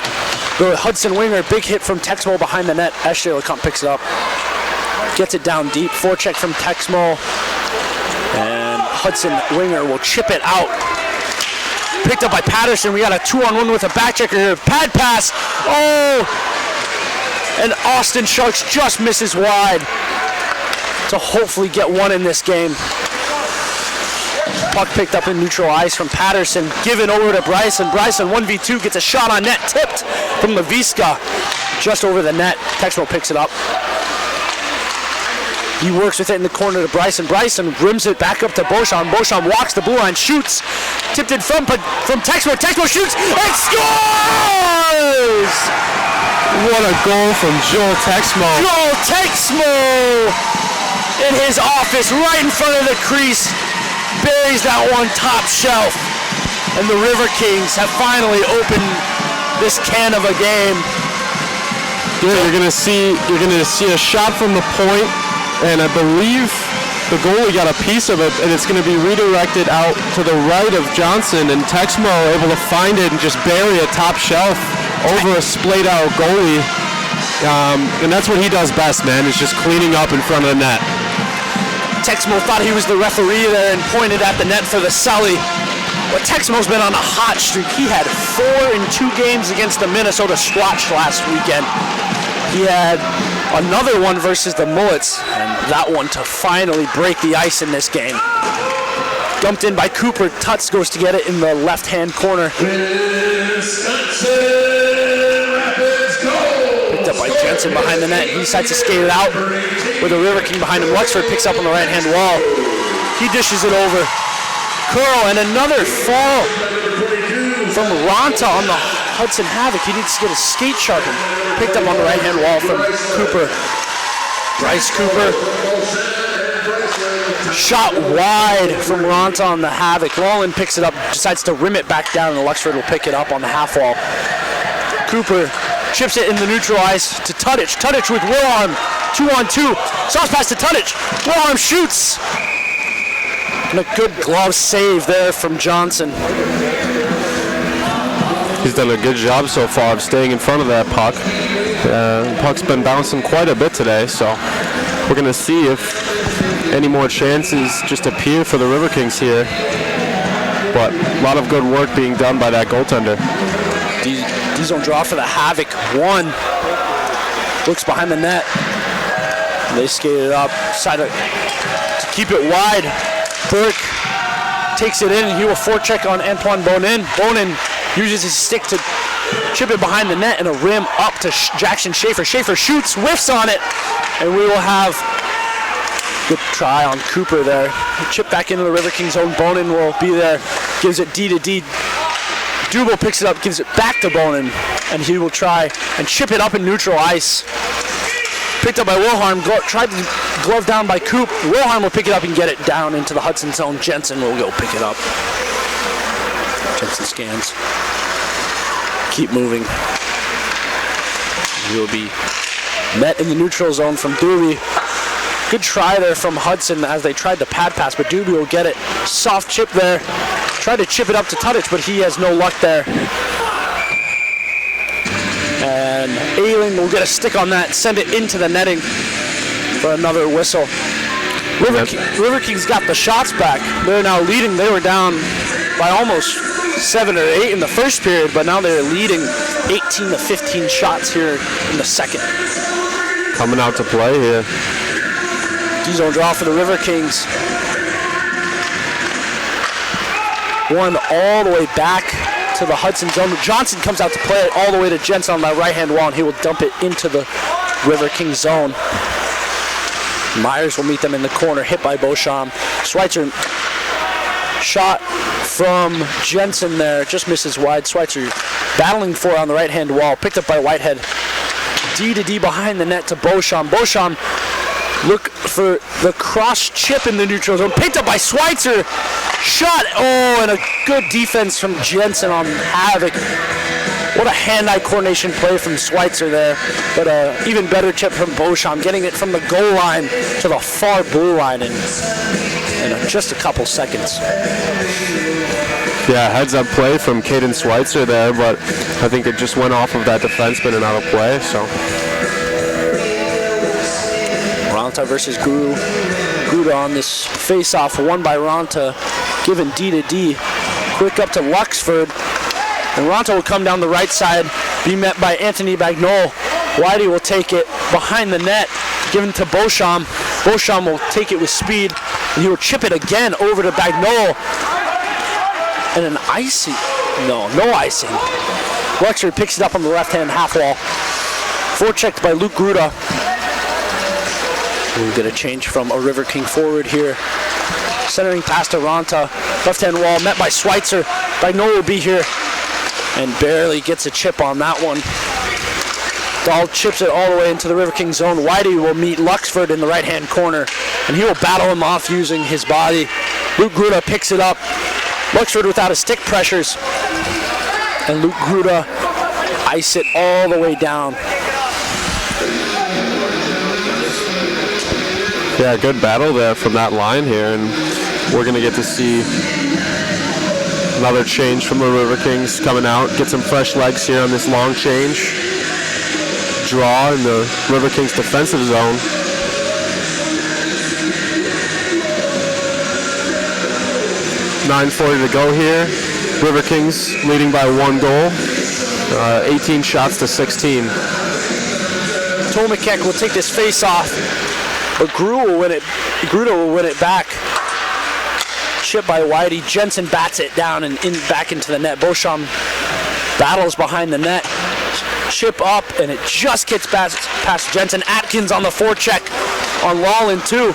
the Hudson winger. Big hit from Texmo behind the net. Ashley Lecomte picks it up, gets it down deep. Forecheck from Texmo, and Hudson winger will chip it out. Picked up by Patterson. We got a 2-on-1 with a back checker here. Pad pass. Oh! And Austin Sharks just misses wide to hopefully get one in this game. Puck picked up in neutral ice from Patterson. Given over to Bryson. Bryson 1v2 gets a shot on net. Tipped from Leviska. Just over the net. Texmo picks it up. He works with it in the corner to Bryson. Bryson rims it back up to Beauchamp. Beauchamp walks the blue line, shoots. Tipped in front from Texmo. Texmo shoots and scores! What a goal from Joel Texmo. Joel Texmo in his office right in front of the crease. Buries that one top shelf. And the Riverkings have finally opened this can of a game. Yeah, you're gonna see a shot from the point. And I believe the goalie got a piece of it, and it's going to be redirected out to the right of Johnson, and Texmo able to find it and just bury a top shelf over a splayed-out goalie. And that's what he does best, man, is just cleaning up in front of the net. Texmo thought he was the referee there and pointed at the net for the Sully. But Texmo's been on a hot streak. He had 4 in 2 games against the Minnesota Squatch last weekend. He had another one versus the Mullets, and that one to finally break the ice in this game. Dumped in by Cooper. Tutz goes to get it in the left-hand corner. Picked up by Jensen. Jensen behind the net. He decides to skate it out with a River King behind him. Luxford picks up on the right-hand wall. He dishes it over. Curl and another fall from Ronta on the Hudson Havoc. He needs to get a skate sharpened. Picked up on the right-hand wall from Cooper. Bryce Cooper. Shot wide from Ronta on the Havoc. Lawland picks it up, decides to rim it back down, and Luxford will pick it up on the half wall. Cooper chips it in the neutral ice to Tudich. Tudich with Wilhelm. 2-on-2. Sauce pass to Tudich. Wilhelm shoots. And a good glove save there from Johnson. He's done a good job so far of staying in front of that puck. Puck's been bouncing quite a bit today, so we're going to see if any more chances just appear for the Riverkings here. But a lot of good work being done by that goaltender. D-zone draw for the Havoc. 1. Looks behind the net. They skate it up. Decided to keep it wide. Burke takes it in, and he will forecheck on Antoine Bonin. Bonin uses his stick to chip it behind the net and a rim up to Jackson Schaefer. Schaefer shoots, whiffs on it, and we will have good try on Cooper there. Chip back into the Riverkings zone. Bonin will be there, gives it D to D. Dubel picks it up, gives it back to Bonin, and he will try and chip it up in neutral ice. Picked up by Wilhelm, tried to glove down by Coop. Wilhelm will pick it up and get it down into the Hudson zone. Jensen will go pick it up. Jensen scans. Keep moving. He will be met in the neutral zone from Doobie. Good try there from Hudson as they tried to pad pass, but Doobie will get it. Soft chip there. Tried to chip it up to Tudich, but he has no luck there. And Ayling will get a stick on that, send it into the netting for another whistle. Riverkings got the shots back. They're now leading. They were down by almost 7 or 8 in the first period, but now they're leading 18 to 15 shots here in the second. Coming out to play here. D-zone draw for the Riverkings. 1 all the way back to the Hudson zone. Johnson comes out to play it all the way to Jensen on that right-hand wall, and he will dump it into the Riverkings zone. Myers will meet them in the corner, hit by Beauchamp. Schweitzer shot from Jensen there, just misses wide. Schweitzer battling for it on the right-hand wall, picked up by Whitehead. D to D behind the net to Beauchamp. Beauchamp look for the cross chip in the neutral zone, picked up by Schweitzer. Shot, and a good defense from Jensen on Havoc. What a hand-eye coordination play from Schweitzer there, but an even better chip from Beauchamp, getting it from the goal line to the far blue line in just a couple seconds. Yeah, heads-up play from Caden Schweitzer there, but I think it just went off of that defenseman and out of play, so. Ronta versus Gruda on this face-off, won by Ronta, given D to D. Quick up to Luxford, and Ronta will come down the right side, be met by Anthony Bagnol. Whitey will take it behind the net, given to Beauchamp. Beauchamp will take it with speed, and he will chip it again over to Bagnol. And an icing, no icing. Luxford picks it up on the left-hand half wall. Forechecked by Luke Gruda. We'll get a change from a River King forward here. Centering pass to Ronta. Left-hand wall met by Schweitzer. Bagnol will be here and barely gets a chip on that one. Dahl chips it all the way into the River King zone. Whitey will meet Luxford in the right-hand corner, and he will battle him off using his body. Luke Gruda picks it up. Luxford without his stick pressures, and Luke Gruda ice it all the way down. Yeah, good battle there from that line here, and we're going to get to see another change from the Riverkings coming out. Get some fresh legs here on this long change. Draw in the Riverkings defensive zone. .9:40 to go here. Riverkings leading by 1 goal. 18 shots to 16. Tomacek will take this face off, but Gruda will win it back. Chip by Whitey. Jensen bats it down and back into the net. Beauchamp battles behind the net. chip up, and it just gets past Jensen. Atkins on the forecheck on Lawland too.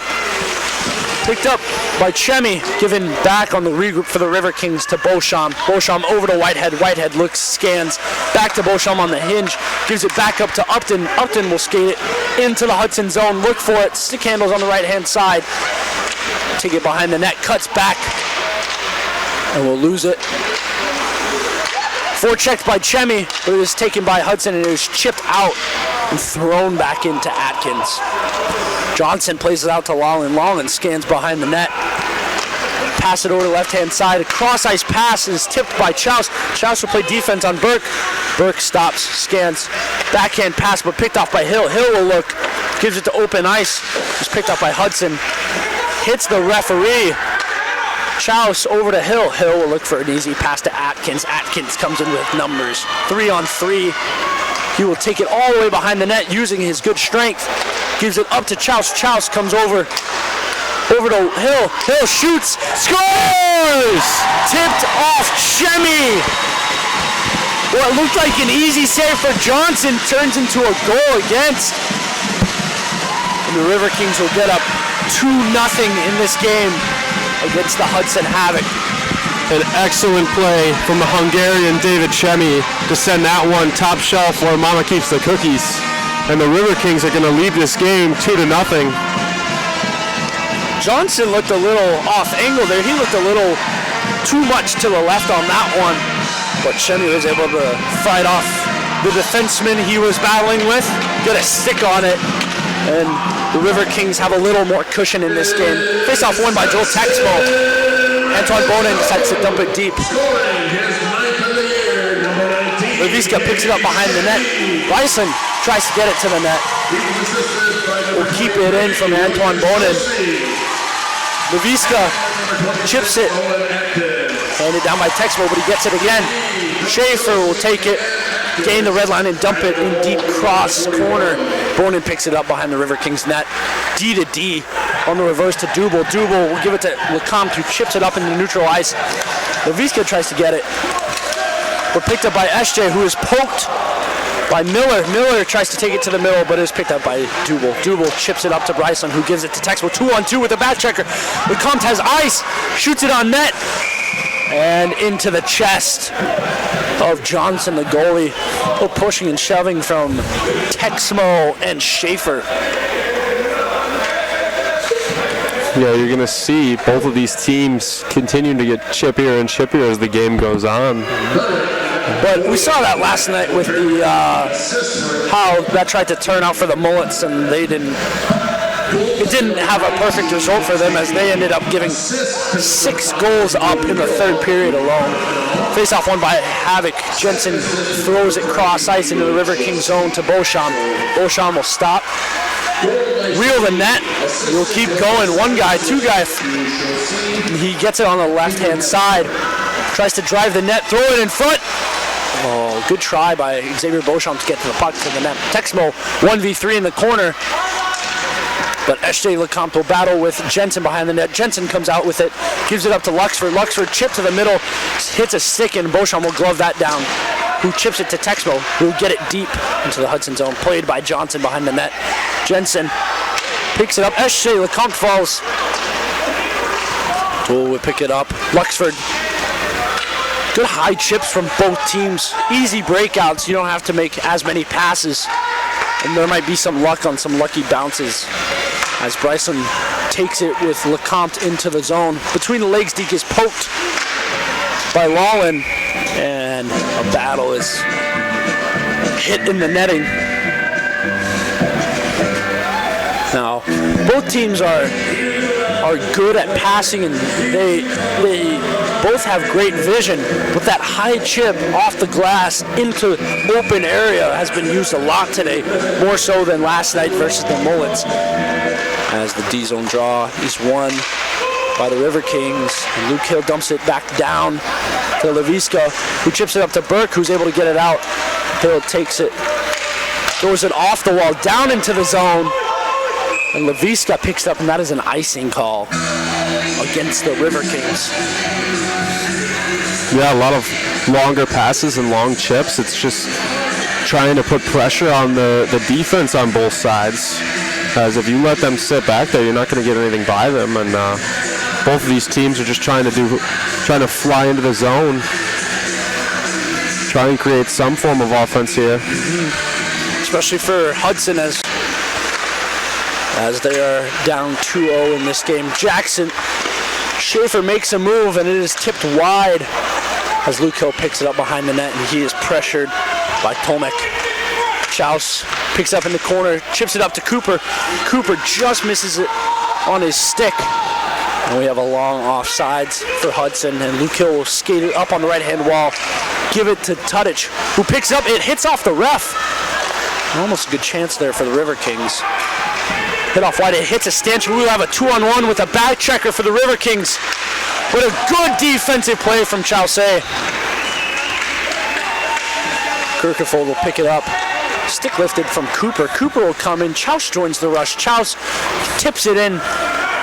Picked up by Chemi, given back on the regroup for the Riverkings to Beauchamp. Beauchamp over to Whitehead. Whitehead looks, scans, back to Beauchamp on the hinge, gives it back up to Upton. Upton will skate it into the Hudson zone, look for it, stick handles on the right-hand side. Take it behind the net, cuts back, and we'll lose it. Forechecked by Chemi, but it was taken by Hudson, and it was chipped out and thrown back into Atkins. Johnson plays it out to Lawland. Lawland scans behind the net. Pass it over to the left-hand side. A cross-ice pass is tipped by Chouse. Chouse will play defense on Burke. Burke stops, scans. Backhand pass, but picked off by Hill. Hill will look, gives it to open ice. It's picked up by Hudson. Hits the referee. Chouse over to Hill. Hill will look for an easy pass to Atkins. Atkins comes in with numbers. 3-on-3. He will take it all the way behind the net using his good strength. Gives it up to Chouse. Chouse comes over to Hill. Hill shoots, scores! Tipped off Chemi. What looked like an easy save for Johnson turns into a goal against. And the Riverkings will get up 2-0 in this game against the Hudson Havoc. An excellent play from the Hungarian David Chemi to send that one top shelf where Mama keeps the cookies. And the Riverkings are going to lead this game 2-0. Johnson looked a little off angle there. He looked a little too much to the left on that one. But Chemi was able to fight off the defenseman he was battling with, get a stick on it, and the Riverkings have a little more cushion in this game. Face-off won by Joel Texmo. Antoine Bonin decides to dump it deep. Leviska picks it up behind the net. Bryson tries to get it to the net. Will keep it in from Antoine Bonin. Leviska chips it. Handed down by Texmo, but he gets it again. Schaefer will take it, gain the red line, and dump it in deep cross corner. Bonin picks it up behind the Riverkings net. D to D on the reverse to Dubel. Dubel will give it to Lecomte, who chips it up into neutral ice. Leviska tries to get it, but picked up by SJ, who is poked by Miller. Miller tries to take it to the middle, but it is picked up by Dubel. Dubel chips it up to Bryson, who gives it to Texmo. 2-on-2 with a back checker. Lecomte has ice, shoots it on net, and into the chest of Johnson, the goalie. Pushing and shoving from Texmo and Schaefer. Yeah, you're going to see both of these teams continuing to get chippier and chippier as the game goes on. But we saw that last night with the how that tried to turn out for the Mullets, and it didn't have a perfect result for them, as they ended up giving 6 goals up in the third period alone. Face-off won by Havoc. Jensen throws it cross ice into the Riverkings zone to Beauchamp. Beauchamp will stop, reel the net. We'll keep going. 1 guy, 2 guy. He gets it on the left-hand side. Tries to drive the net, throw it in front. Oh, good try by Xavier Beauchamp to get to the puck to the net. Texmo 1v3 in the corner. But SJ Lecomte will battle with Jensen behind the net. Jensen comes out with it, gives it up to Luxford. Luxford chip to the middle, hits a stick, and Beauchamp will glove that down. Who chips it to Texmo, who will get it deep into the Hudson zone. Played by Johnson behind the net. Jensen picks it up. SJ Lecomte falls. Tool will pick it up. Luxford. Good high chips from both teams. Easy breakouts. You don't have to make as many passes. And there might be some luck on some lucky bounces as Bryson takes it with Lecomte into the zone. Between the legs, Deke is poked by Lawland, and a battle is hit in the netting. Now, both teams are good at passing, and they both have great vision, but that high chip off the glass into open area has been used a lot today, more so than last night versus the Mullets. As the D-zone draw is won by the Riverkings, and Luke Hill dumps it back down to Leviska, who chips it up to Burke, who's able to get it out. Hill takes it, throws it off the wall, down into the zone, and Leviska picks it up, and that is an icing call against the Riverkings. Yeah, a lot of longer passes and long chips. It's just trying to put pressure on the defense on both sides. As if you let them sit back there, you're not going to get anything by them. And both of these teams are just trying to fly into the zone, try and create some form of offense here. Especially for Hudson as they are down 2-0 in this game. Jackson Schaefer makes a move, and it is tipped wide as Luke Hill picks it up behind the net, and he is pressured by Tomek. Chaus picks up in the corner, chips it up to Cooper. Cooper just misses it on his stick. And we have a long offsides for Hudson, and Luke Hill will skate it up on the right-hand wall, give it to Tudic, who picks it up. It hits off the ref. Almost a good chance there for the Riverkings. Hit off wide, it hits a stanchion. We'll have a 2-on-1 with a back checker for the Riverkings. What a good defensive play from Chauset. Kirkefold will pick it up. Stick lifted from Cooper. Cooper will come in. Chaus joins the rush. Chaus tips it in,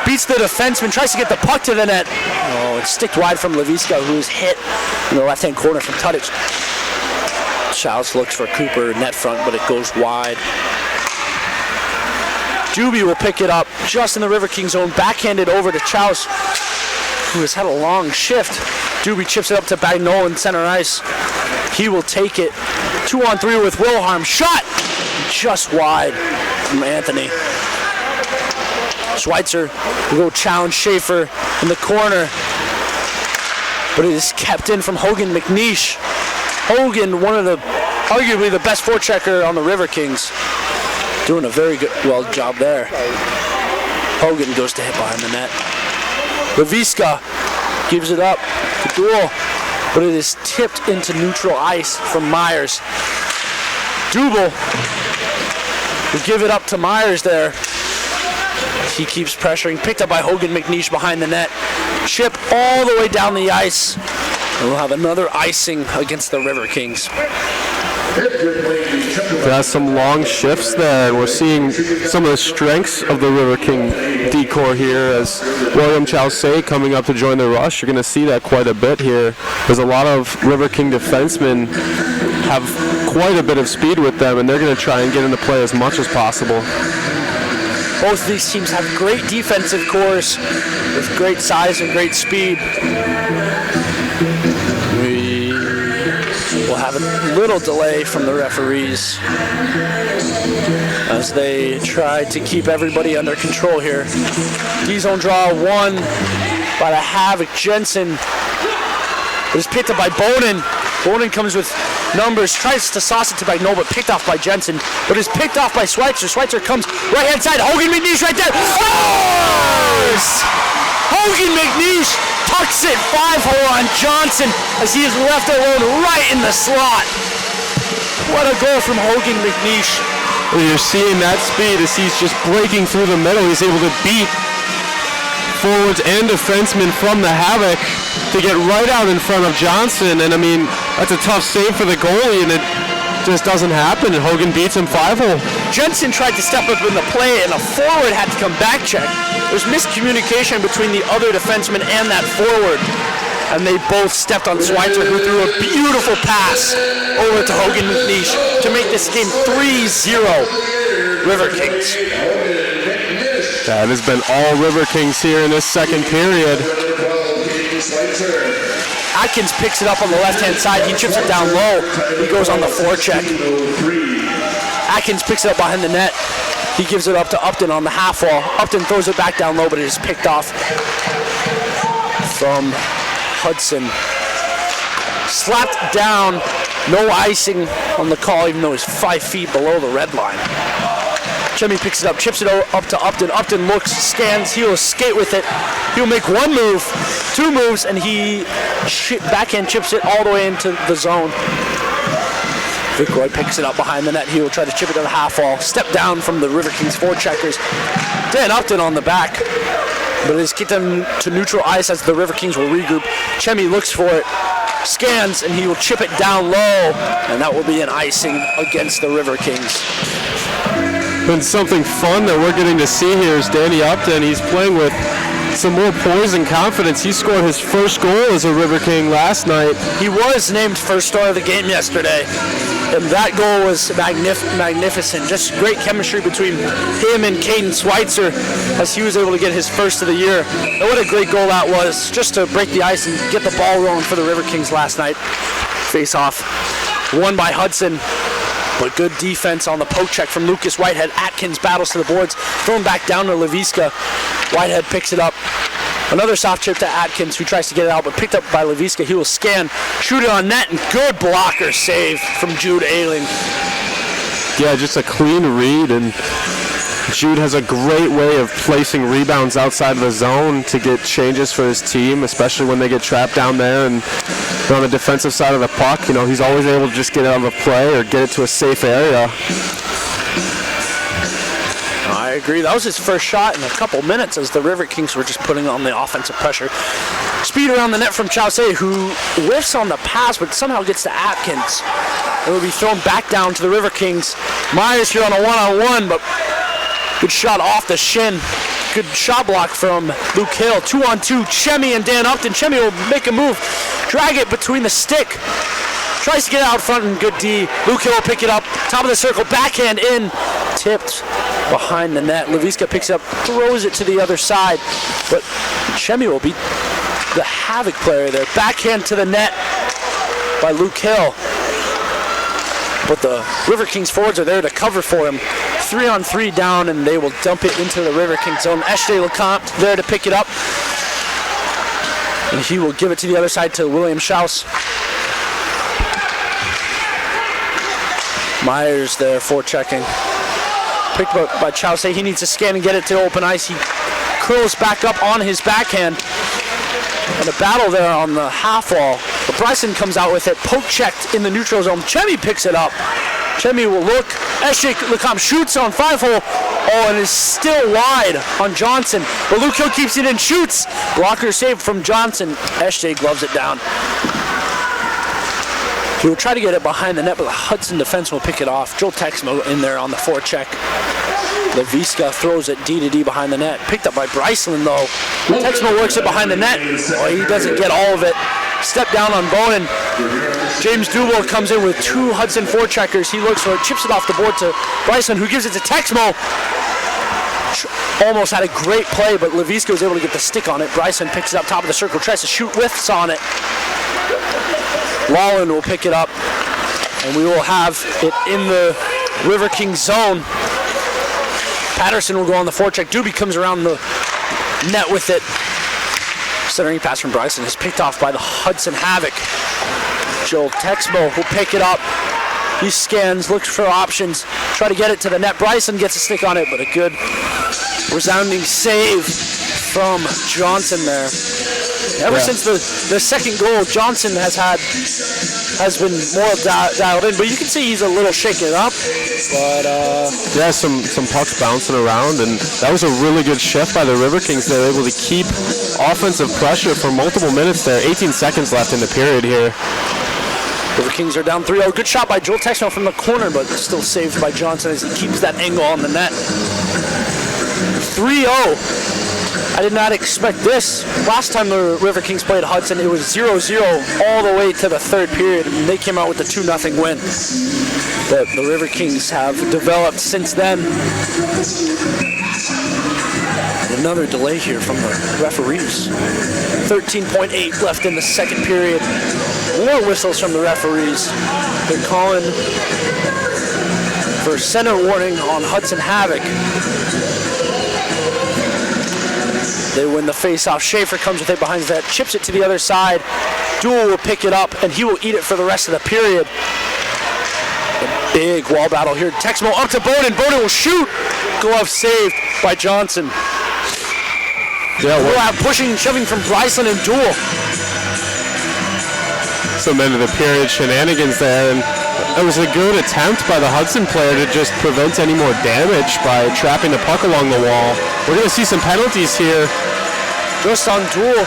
beats the defenseman, tries to get the puck to the net. Oh, it's sticked wide from Leviska, who is hit in the left-hand corner from Tudic. Chaus looks for Cooper net front, but it goes wide. Doobie will pick it up just in the Riverkings zone, backhanded over to Chaus, who has had a long shift. Doobie chips it up to Bagnol in center ice. He will take it. 2-on-3 with Wilhelm. Shot! Just wide from Anthony. Schweitzer will go challenge Schaefer in the corner, but it is kept in from Hogan McNeish. Hogan, arguably the best forechecker on the Riverkings, doing a very good job there. Hogan goes to hit behind the net. Leviska gives it up to Duel, but it is tipped into neutral ice from Myers. Dubel will give it up to Myers there. He keeps pressuring, picked up by Hogan McNeish behind the net. Chip all the way down the ice. And we'll have another icing against the Riverkings. Got some long shifts there, and we're seeing some of the strengths of the Riverking decor here as William Chauset coming up to join the rush. You're going to see that quite a bit here. There's a lot of Riverking defensemen have quite a bit of speed with them, and they're going to try and get into play as much as possible. Both of these teams have great defensive cores with great size and great speed. We will have a little delay from the referees as they try to keep everybody under control here. D-zone draw won by the Havoc. Jensen is picked up by Bonin. Bonin comes with numbers, tries to sauce it to Bagnol, but picked off by Jensen, but is picked off by Schweitzer. Schweitzer comes right-hand side. Hogan McNeish right there. Scores! Hogan McNeish tucks it 5-hole on Johnson as he is left alone right in the slot. What a goal from Hogan McNeish. Well, you're seeing that speed as he's just breaking through the middle. He's able to beat forwards and defensemen from the Havoc to get right out in front of Johnson. And I mean, that's a tough save for the goalie, and it just doesn't happen, and Hogan beats him 5-hole. Jensen tried to step up in the play, and a forward had to come back check. There's miscommunication between the other defenseman and that forward, and they both stepped on Schweitzer, who threw a beautiful pass over to Hogan McNeish to make this game 3-0 Riverkings. That has been all Riverkings here in this second period. Atkins picks it up on the left-hand side. He chips it down low. He goes on the forecheck. Atkins picks it up behind the net. He gives it up to Upton on the half wall. Upton throws it back down low, but it is picked off from Hudson. Slapped down. No icing on the call, even though he's 5 feet below the red line. Chemmy picks it up, chips it up to Upton. Upton looks, scans, he'll skate with it. He'll make one move, 2 moves, and he backhand chips it all the way into the zone. Vicroy picks it up behind the net. He will try to chip it to the half wall. Step down from the Riverkings forecheckers. Dan Upton on the back, but it is kicked them to neutral ice as the Riverkings will regroup. Chemmy looks for it, scans, and he will chip it down low, and that will be an icing against the Riverkings. And something fun that we're getting to see here is Danny Upton. He's playing with some more poise and confidence. He scored his first goal as a River King last night. He was named first star of the game yesterday, and that goal was magnificent. Just great chemistry between him and Caden Schweitzer as he was able to get his first of the year. And what a great goal that was, just to break the ice and get the ball rolling for the River Kings last night. Face off, won by Hudson. But good defense on the poke check from Lucas Whitehead. Atkins battles to the boards, thrown back down to Leviska. Whitehead picks it up. Another soft chip to Atkins, who tries to get it out, but picked up by Leviska. He will scan, shoot it on net, and good blocker save from Jude Ayling. Yeah, just a clean read, and Jude has a great way of placing rebounds outside of the zone to get changes for his team, especially when they get trapped down there and they're on the defensive side of the puck. You know, he's always able to just get out of a play or get it to a safe area. I agree. That was his first shot in a couple minutes as the River Kings were just putting on the offensive pressure. Speed around the net from Chausse, who whiffs on the pass but somehow gets to Atkins. It will be thrown back down to the River Kings. Myers here on a one-on-one, but good shot off the shin. Good shot block from Luke Hill. 2-on-2, Chemi and Dan Upton. Chemi will make a move, drag it between the stick. Tries to get it out front and good D. Luke Hill will pick it up, top of the circle, backhand in. Tipped behind the net. Leviska picks it up, throws it to the other side. But Chemi will beat the Havoc player there. Backhand to the net by Luke Hill. But the River Kings forwards are there to cover for him. 3-on-3 down, and they will dump it into the River Kings zone. Eshte Lecomte there to pick it up. And he will give it to the other side to William Schaus. Myers there forechecking. Picked up by Chausse. He needs to scan and get it to open ice. He curls back up on his backhand. And a battle there on the half wall. But Bryson comes out with it, poke checked in the neutral zone. Chemi picks it up. Chemi will look. Eshte Lecomte shoots on 5-hole. Oh, and is still wide on Johnson. But Luke Hill keeps it and shoots. Blocker save from Johnson. Eshte gloves it down. He will try to get it behind the net, but the Hudson defense will pick it off. Joel Texmo in there on the forecheck. Leviska throws it D-to-D behind the net. Picked up by Bryceland, though. Texmo works it behind the net. Oh, he doesn't get all of it. Step down on Bonin. James Dubois comes in with two Hudson forecheckers. He looks for it, chips it off the board to Bryceland, who gives it to Texmo. Almost had a great play, but Leviska was able to get the stick on it. Bryson picks it up top of the circle, tries to shoot whiffs on it. Lawland will pick it up, and we will have it in the River King zone. Patterson will go on the forecheck. Doobie comes around the net with it. Centering pass from Bryson is picked off by the Hudson Havoc. Joel Texmo will pick it up. He scans, looks for options, try to get it to the net. Bryson gets a stick on it, but a good resounding save from Johnson there. Ever since the second goal, Johnson has been more dialed in, but you can see he's a little shaken up. But yeah, some pucks bouncing around, and that was a really good shift by the River Kings. They were able to keep offensive pressure for multiple minutes there. 18 seconds left in the period here. River Kings are down 3-0. Good shot by Joel Texmo from the corner, but still saved by Johnson as he keeps that angle on the net. 3-0. I did not expect this. Last time the River Kings played Hudson, it was 0-0 all the way to the third period, and they came out with a 2-0 win. But the River Kings have developed since then. And another delay here from the referees. 13.8 left in the second period. More whistles from the referees. They're calling for center warning on Hudson Havoc. They win the face-off. Schaefer comes with it behind his net, chips it to the other side. Duel will pick it up, and he will eat it for the rest of the period. A big wall battle here. Texmo up to Bowden. Bowden will shoot. Glove saved by Johnson. Yeah, we'll have pushing and shoving from Bryson and Duel. Some end of the period shenanigans there, and it was a good attempt by the Hudson player to just prevent any more damage by trapping the puck along the wall. We're going to see some penalties here. Just on Duel,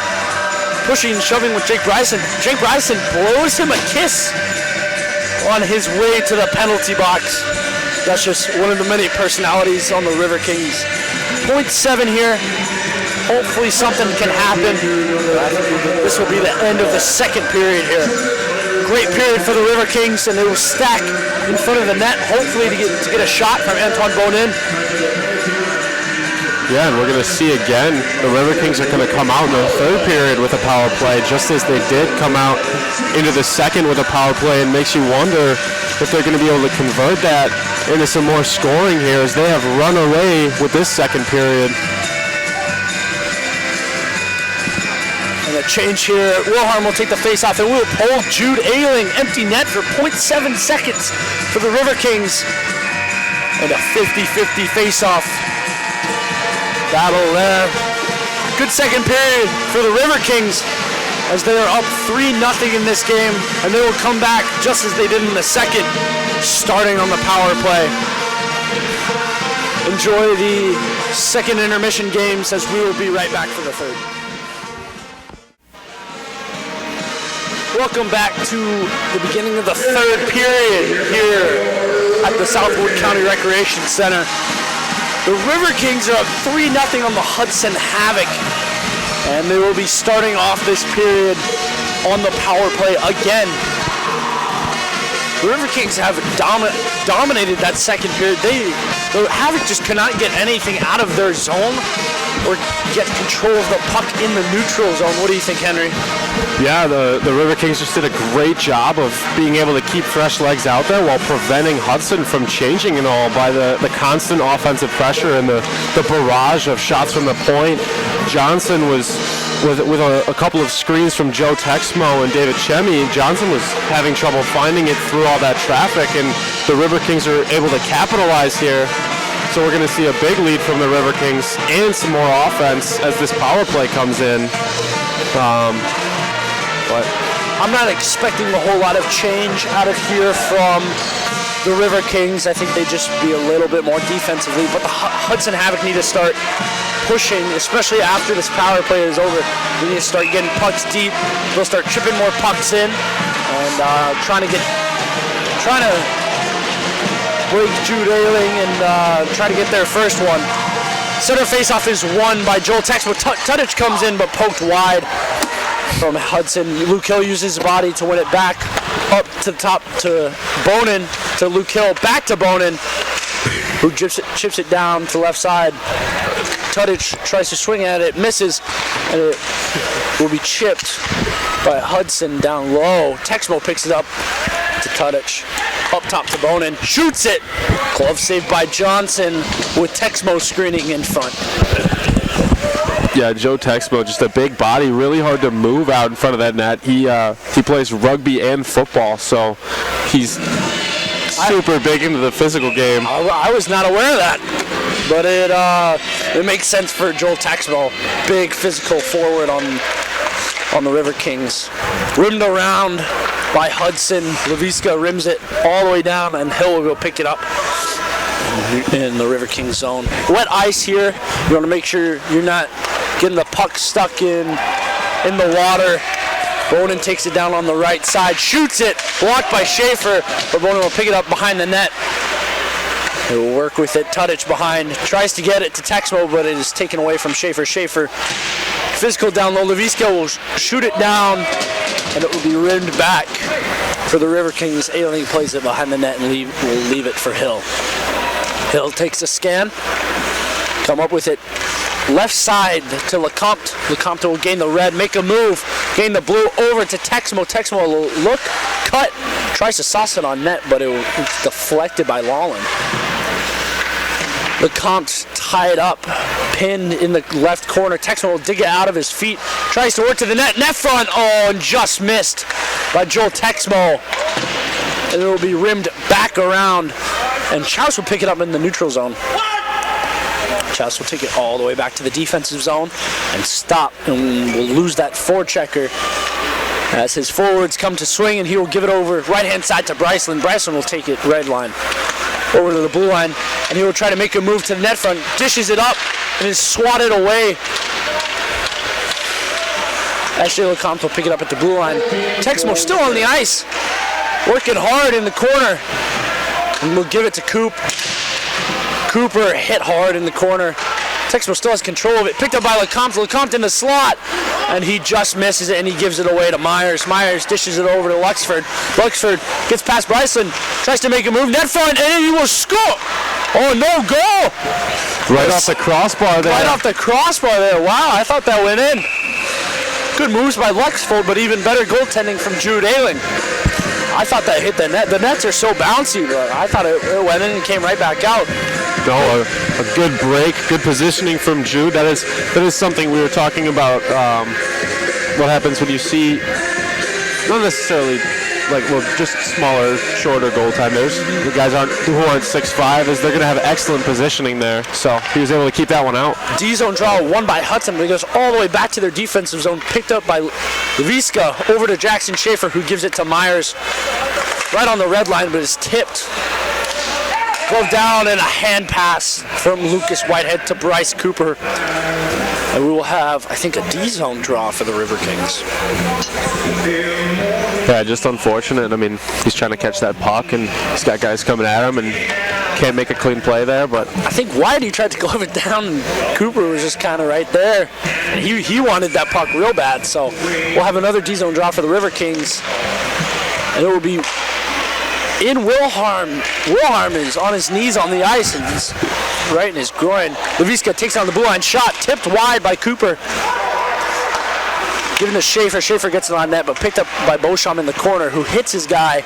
pushing and shoving with Jake Bryson. Jake Bryson blows him a kiss on his way to the penalty box. That's just one of the many personalities on the River Kings. .7 here. Hopefully something can happen. This will be the end of the second period here. Great period for the Riverkings, and they will stack in front of the net, hopefully to get a shot from Antoine Bonin. Yeah, and we're going to see again, the Riverkings are going to come out in the third period with a power play, just as they did come out into the second with a power play, and makes you wonder if they're going to be able to convert that into some more scoring here, as they have run away with this second period. And a change here. Wilhelm will take the face-off, and we'll pull Jude Ayling. Empty net for 0.7 seconds for the Riverkings. And a 50-50 face-off battle there. Good second period for the Riverkings, as they are up 3-0 in this game, and they will come back just as they did in the second, starting on the power play. Enjoy the second intermission games, as we will be right back for the third. Welcome back to the beginning of the third period here at the Southwood County Recreation Center. The Riverkings are up 3-0 on the Hudson Havoc, and they will be starting off this period on the power play again. The Riverkings have dominated that second period. The Havoc just cannot get anything out of their zone or get control of the puck in the neutral zone. What do you think, Henry? Yeah, the Riverkings just did a great job of being able to keep fresh legs out there while preventing Hudson from changing and all by the constant offensive pressure and the barrage of shots from the point. Johnson was with a couple of screens from Joe Texmo and David Chemi. Johnson was having trouble finding it through all that traffic, and the Riverkings are able to capitalize here. So we're going to see a big lead from the Riverkings and some more offense as this power play comes in. But I'm not expecting a whole lot of change out of here from the Riverkings. I think they just be a little bit more defensively, but the Hudson Havoc need to start pushing, especially after this power play is over. They need to start getting pucks deep. They'll start chipping more pucks in and trying to break Jude Ayling and try to get their first one. Center faceoff is won by Joel Texmo. Tudich comes in but poked wide from Hudson. Luke Hill uses his body to win it back up to the top to Bonin, to Luke Hill, back to Bonin, who chips it down to the left side. Tudich tries to swing at it, misses, and it will be chipped by Hudson down low. Texmo picks it up to Tudich. Up top to Bonin, shoots it. Glove saved by Johnson with Texmo screening in front. yeah, Joe Texmo, just a big body, really hard to move out in front of that net. He plays rugby and football, so he's super big into the physical game. I was not aware of that, but it makes sense for Joel Texmo, big physical forward on the Riverkings. Rimmed around by Hudson. Leviska rims it all the way down, and Hill will go pick it up in the Riverkings zone. Wet ice here. You want to make sure you're not getting the puck stuck in the water. Bonin takes it down on the right side, shoots it, blocked by Schaefer, but Bonin will pick it up behind the net. He will work with it. Tudich behind, tries to get it to Texmo, but it is taken away from Schaefer. Schaefer, physical down low. Leviska will shoot it down, and it will be rimmed back for the Riverkings. Ayling plays it behind the net and will leave it for Hill. Hill takes a scan, come up with it. Left side to Lecomte. Lecomte will gain the red, make a move, gain the blue over to Texmo. Texmo will look, cut, tries to sauce it on net, but it's deflected by Lawland. Lecomte tied up, pinned in the left corner. Texmo will dig it out of his feet, tries to work to the net, net front, and just missed by Joel Texmo. And it will be rimmed back around, and Chouse will pick it up in the neutral zone. Chouse will take it all the way back to the defensive zone and stop, and will lose that forechecker as his forwards come to swing, and he will give it over right-hand side to Bryceland. Bryceland will take it red line over to the blue line, and he will try to make a move to the net front, dishes it up, and is swatted away. Ashley Lecomte will pick it up at the blue line. Texmo still on the ice, working hard in the corner, and we'll give it to Coop. Cooper hit hard in the corner, Texmo still has control of it. Picked up by LeCompte. LeCompte in the slot. And he just misses it, and he gives it away to Myers. Myers dishes it over to Luxford. Luxford gets past Bryson. Tries to make a move. Net front, and he will score. Oh, no goal. Right off the crossbar there. Right off the crossbar there. Wow, I thought that went in. Good moves by Luxford, but even better goaltending from Jude Ayling. I thought that hit the net. The nets are so bouncy, but I thought it went in and came right back out. No, a good break, good positioning from Jude. That is something we were talking about. What happens when you see, not necessarily just smaller, shorter goaltenders. The guys who aren't 6'5", is they're going to have excellent positioning there. So he was able to keep that one out. D-zone draw won by Hudson, but it goes all the way back to their defensive zone, picked up by Leviska over to Jackson Schaefer, who gives it to Myers right on the red line, but is tipped. Goes down and a hand pass from Lucas Whitehead to Bryce Cooper. And we will have, I think, a D-zone draw for the Riverkings. Yeah, just unfortunate. I mean, he's trying to catch that puck, and he's got guys coming at him, and can't make a clean play there. But I think Whitey tried to glove it down, and Cooper was just kind of right there. And he wanted that puck real bad. So we'll have another D-zone draw for the Riverkings. And it will be in Wilharm. Wilharm is on his knees on the ice, and he's right in his groin. Leviska takes on the blue line shot, tipped wide by Cooper. Given to Schaefer. Schaefer gets it on net, but picked up by Beauchamp in the corner, who hits his guy.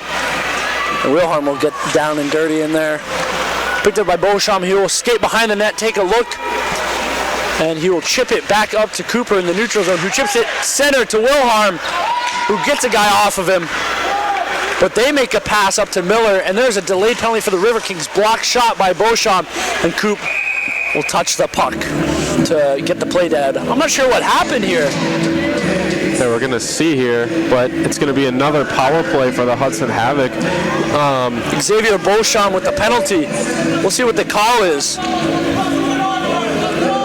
And Wilharm will get down and dirty in there. Picked up by Beauchamp. He will skate behind the net, take a look, and he will chip it back up to Cooper in the neutral zone, who chips it center to Wilharm, who gets a guy off of him. But they make a pass up to Miller, and there's a delayed penalty for the Riverkings. Block shot by Beauchamp, and Coop will touch the puck to get the play dead. I'm not sure what happened here. that we're going to see here, but it's going to be another power play for the Hudson Havoc. Xavier Beauchamp with the penalty. We'll see what the call is.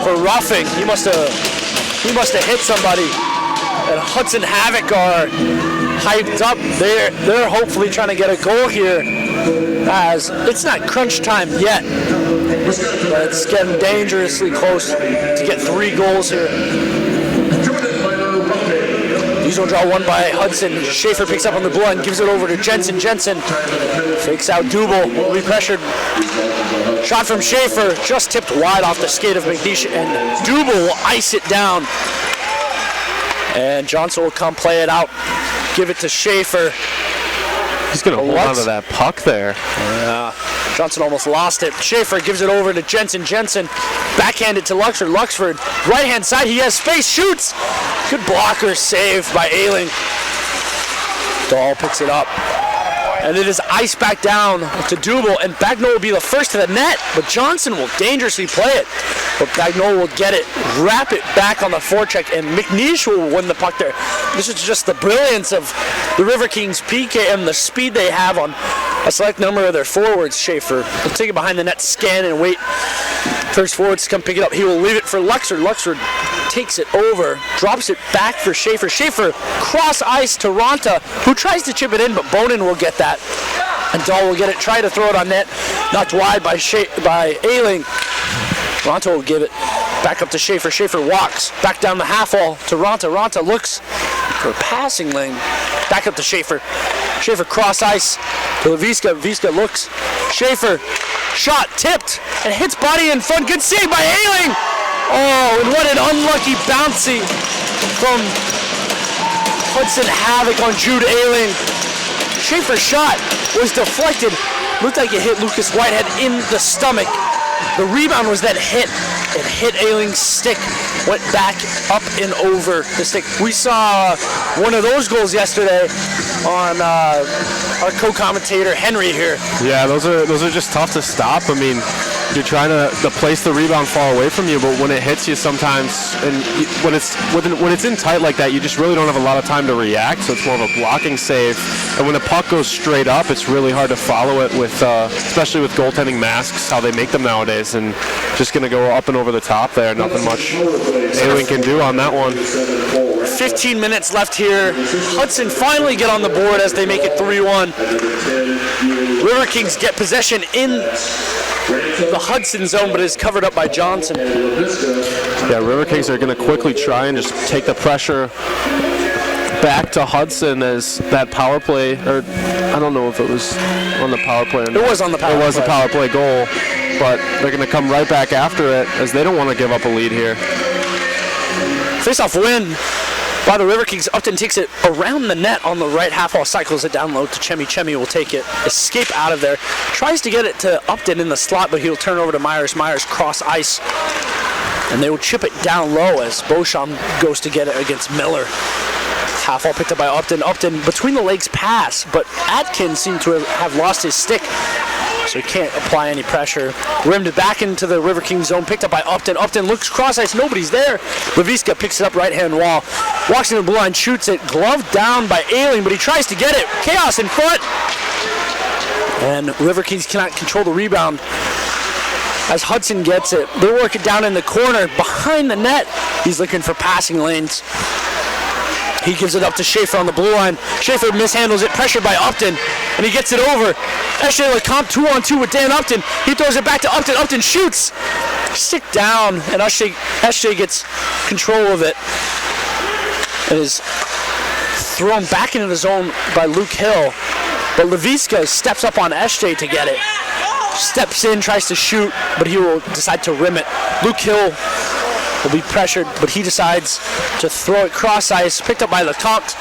For roughing, he must have hit somebody. And Hudson Havoc are hyped up. They're hopefully trying to get a goal here, as it's not crunch time yet, but it's getting dangerously close to get 3 goals here. These will draw one by Hudson. Schaefer picks up on the blue and gives it over to Jensen. Jensen fakes out Dubel. Will be pressured. Shot from Schaefer, just tipped wide off the skate of McNeish, and Dubel will ice it down. And Johnson will come play it out. Give it to Schaefer. He's going to hold on to that puck there. Yeah. Johnson almost lost it. Schaefer gives it over to Jensen. Jensen backhanded to Luxford. Luxford, right-hand side, he has space, shoots. Good blocker save by Ayling. Dahl picks it up. And it is iced back down to Dubel, and Bagnall will be the first to the net, but Johnson will dangerously play it. But Bagnall will get it, wrap it back on the forecheck, and McNeish will win the puck there. This is just the brilliance of the Riverkings PK and the speed they have on a select number of their forwards. Schaefer will take it behind the net, scan, and wait. First forwards to come pick it up. He will leave it for Luxford. Luxford takes it over, drops it back for Schaefer. Schaefer cross ice to Ronta, who tries to chip it in, but Bonin will get that. And Dahl will get it, try to throw it on net, knocked wide by Ayling. Ronta will give it back up to Schaefer. Schaefer walks back down the half wall to Ronta. Ronta looks for a passing lane. Back up to Schaefer. Schaefer cross ice to Leviska. Leviska looks. Schaefer shot tipped and hits body in front. Good save by Ayling. Oh, and what an unlucky bouncy from Hudson Havoc on Jude Ayling. Schaefer's shot was deflected. Looked like it hit Lucas Whitehead in the stomach. The rebound was that hit. It hit Ayling's stick, went back up and over the stick. We saw one of those goals yesterday on our co-commentator Henry here. Yeah, those are just tough to stop. I mean, you're trying to place the rebound far away from you, but when it hits you sometimes, and when it's in tight like that, you just really don't have a lot of time to react. So it's more of a blocking save. And when the puck goes straight up, it's really hard to follow it with, especially with goaltending masks, how they make them nowadays, and just going to go up and over the top there. Nothing much Ayling can do on that one. 15 minutes left here. Hudson finally get on the board as they make it 3-1. Riverkings get possession in the Hudson zone, but is covered up by Johnson. Yeah, Riverkings are going to quickly try and just take the pressure back to Hudson as that power play, or I don't know if it was on the power play or not. It was on the power play. It was a power play goal, but they're going to come right back after it as they don't want to give up a lead here. Face-off win by the Riverkings. Upton takes it around the net on the right half wall, cycles it down low to Chemi. Chemi will take it, escape out of there, tries to get it to Upton in the slot, but he'll turn over to Myers. Myers cross ice, and they will chip it down low as Beauchamp goes to get it against Miller. Half wall picked up by Upton. Upton between the legs pass, but Atkins seemed to have lost his stick, so he can't apply any pressure. Rimmed back into the Riverkings zone, picked up by Upton. Upton looks cross ice, nobody's there. Leviska picks it up right hand wall, walks into the blue line, shoots it, gloved down by Ailing, but he tries to get it. Chaos in front, and Riverkings cannot control the rebound as Hudson gets it. They work it down in the corner behind the net. He's looking for passing lanes. He gives it up to Schaefer on the blue line. Schaefer mishandles it, pressured by Upton, and he gets it over. S.J. Lecomte 2-on-2 with Dan Upton. He throws it back to Upton. Upton shoots. Stick down, and S.J. gets control of it. It is thrown back into the zone by Luke Hill, but Leviska steps up on S.J. to get it. Steps in, tries to shoot, but he will decide to rim it. Luke Hill will be pressured, but he decides to throw it cross ice, picked up by Lecomte,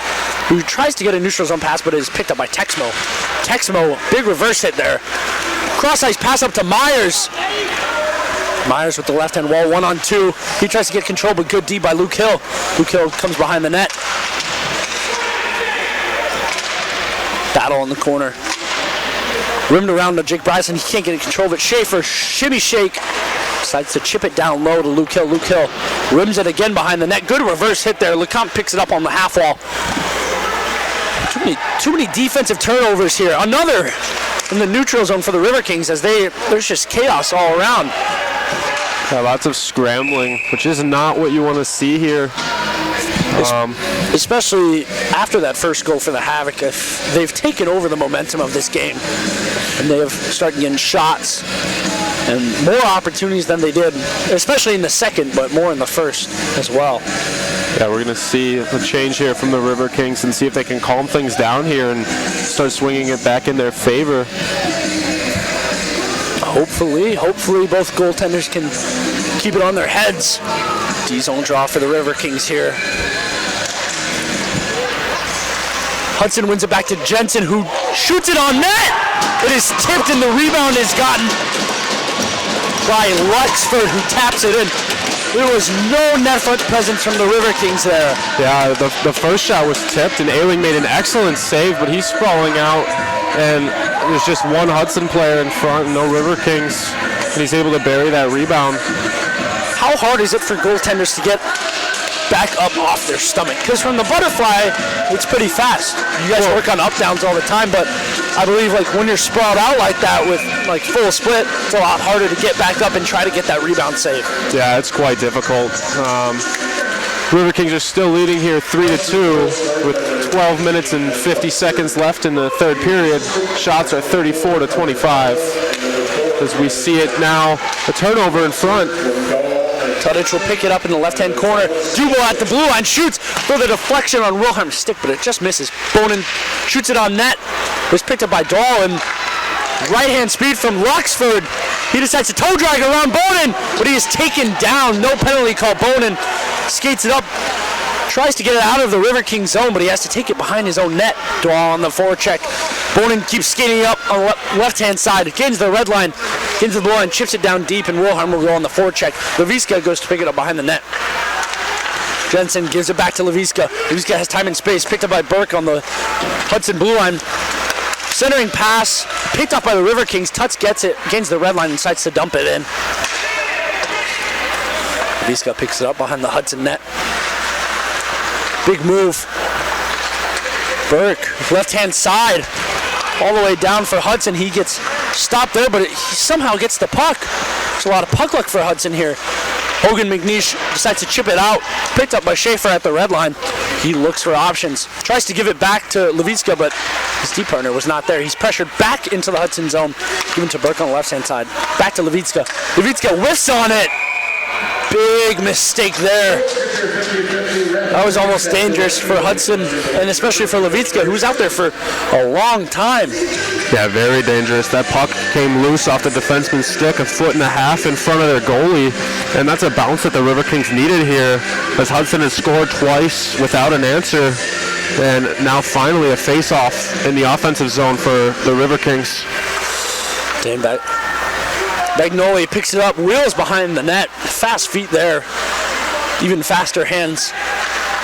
who tries to get a neutral zone pass, but is picked up by Texmo. Texmo, big reverse hit there. Cross ice pass up to Myers. Myers with the left-hand wall, 1-on-2. He tries to get control, but good D by Luke Hill. Luke Hill comes behind the net. Battle in the corner. Rimmed around to Jake Bryson. He can't get control of it. Schaefer, shimmy shake. Decides to chip it down low to Luke Hill. Luke Hill rims it again behind the net. Good reverse hit there. Lecomte picks it up on the half wall. Too many defensive turnovers here. Another in the neutral zone for the Riverkings as there's just chaos all around. Yeah, lots of scrambling, which is not what you want to see here. Especially after that first goal for the Havoc. They've taken over the momentum of this game, and they have started getting shots and more opportunities than they did, especially in the second, but more in the first as well. Yeah, we're going to see a change here from the Riverkings and see if they can calm things down here and start swinging it back in their favor. Hopefully both goaltenders can keep it on their heads. D-zone draw for the Riverkings here. Hudson wins it back to Jensen, who shoots it on net. It is tipped, and the rebound is gotten by Luxford, who taps it in. There was no net front presence from the Riverkings there. Yeah, the first shot was tipped, and Ailing made an excellent save, but he's sprawling out, and there's just one Hudson player in front, no Riverkings, and he's able to bury that rebound. How hard is it for goaltenders to get back up off their stomach? Because from the butterfly, it's pretty fast. You guys work on up-downs all the time, but I believe like when you're sprawled out like that with like full split, it's a lot harder to get back up and try to get that rebound save. Yeah, it's quite difficult. Riverkings are still leading here 3-2 with 12 minutes and 50 seconds left in the third period. Shots are 34-25. As we see it now, a turnover in front. Tadic will pick it up in the left-hand corner. Dubois at the blue line shoots for the deflection on Wilhelm's stick, but it just misses. Bonin shoots it on net. It was picked up by Dahl, and right-hand speed from Luxford. He decides to toe drag around Bonin, but he is taken down. No penalty call. Bonin skates it up, tries to get it out of the Riverkings zone, but he has to take it behind his own net. Dahl on the forecheck. Bonin keeps skating up on the left-hand side, gains the red line, gains the blue line, chips it down deep, and Wilhelm will go on the forecheck. Leviska goes to pick it up behind the net. Jensen gives it back to Leviska. Leviska has time and space, picked up by Burke on the Hudson blue line. Centering pass, picked up by the Riverkings. Tuts gets it, gains the red line, and decides to dump it in. Leviska picks it up behind the Hudson net. Big move. Burke, left-hand side, all the way down for Hudson. He gets stopped there, but he somehow gets the puck. There's a lot of puck luck for Hudson here. Hogan McNeish decides to chip it out. Picked up by Schaefer at the red line. He looks for options. Tries to give it back to Levitska, but his D partner was not there. He's pressured back into the Hudson zone. Given to Burke on the left-hand side. Back to Levitska. Levitska whiffs on it. Big mistake there. That was almost dangerous for Hudson, and especially for Levitska, who was out there for a long time. Yeah, very dangerous. That puck came loose off the defenseman's stick, 1.5 feet in front of their goalie, and that's a bounce that the Riverkings needed here, as Hudson has scored twice without an answer, and now finally a face-off in the offensive zone for the Riverkings. Damn that. Bagnoli picks it up, wheels behind the net. Fast feet there. Even faster hands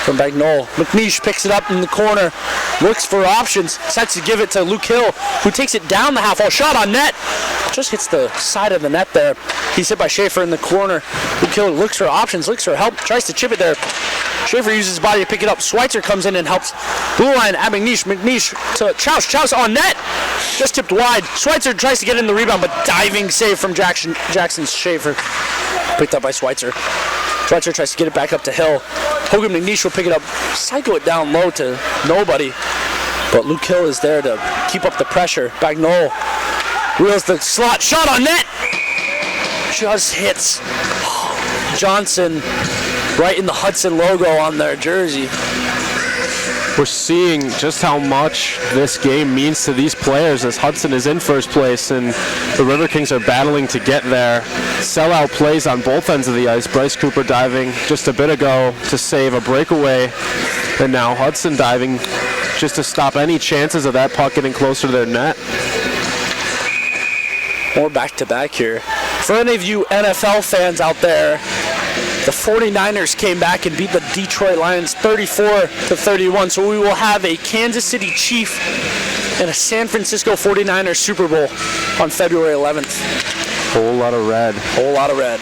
from Bagnol. McNeish picks it up in the corner. Looks for options. Decides to give it to Luke Hill, who takes it down the half-wall. Shot on net. Just hits the side of the net there. He's hit by Schaefer in the corner. Luke Hill looks for options, looks for help. Tries to chip it there. Schaefer uses his body to pick it up. Schweitzer comes in and helps. Blue line at McNeish. McNeish to Chouse. Chouse on net. Just tipped wide. Schweitzer tries to get in the rebound, but diving save from Jackson Schaefer. Picked up by Schweitzer. Schweitzer tries to get it back up to Hill. Hogan McNeish will pick it up. Cycle it down low to nobody. But Luke Hill is there to keep up the pressure. Bagnol wheels the slot. Shot on net. Just hits Johnson right in the Hudson logo on their jersey. We're seeing just how much this game means to these players, as Hudson is in first place and the Riverkings are battling to get there. Sellout plays on both ends of the ice. Bryce Cooper diving just a bit ago to save a breakaway, and now Hudson diving just to stop any chances of that puck getting closer to their net. More back-to-back here. For any of you NFL fans out there, the 49ers came back and beat the Detroit Lions 34-31. So we will have a Kansas City Chief and a San Francisco 49ers Super Bowl on February 11th. Whole lot of red. Whole lot of red.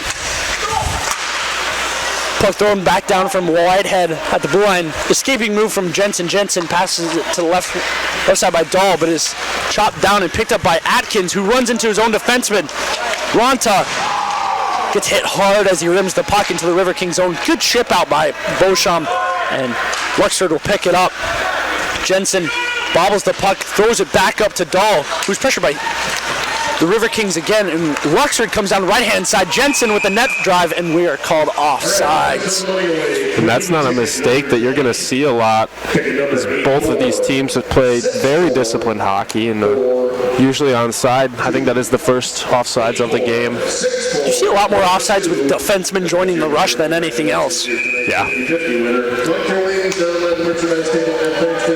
Puck thrown back down from Whitehead at the blue line. Escaping move from Jensen. Jensen passes it to the left side by Dahl, but is chopped down and picked up by Atkins, who runs into his own defenseman. Ronta gets hit hard as he rims the puck into the Riverkings zone. Good chip out by Beauchamp, and Luxford will pick it up. Jensen bobbles the puck, throws it back up to Dahl, who's pressured by the Riverkings again, and Luxford comes down the right-hand side. Jensen with the net drive, and we are called offsides. And that's not a mistake that you're going to see a lot, as both of these teams have played very disciplined hockey and usually onside. I think that is the first offsides of the game. You see a lot more offsides with defensemen joining the rush than anything else. Yeah.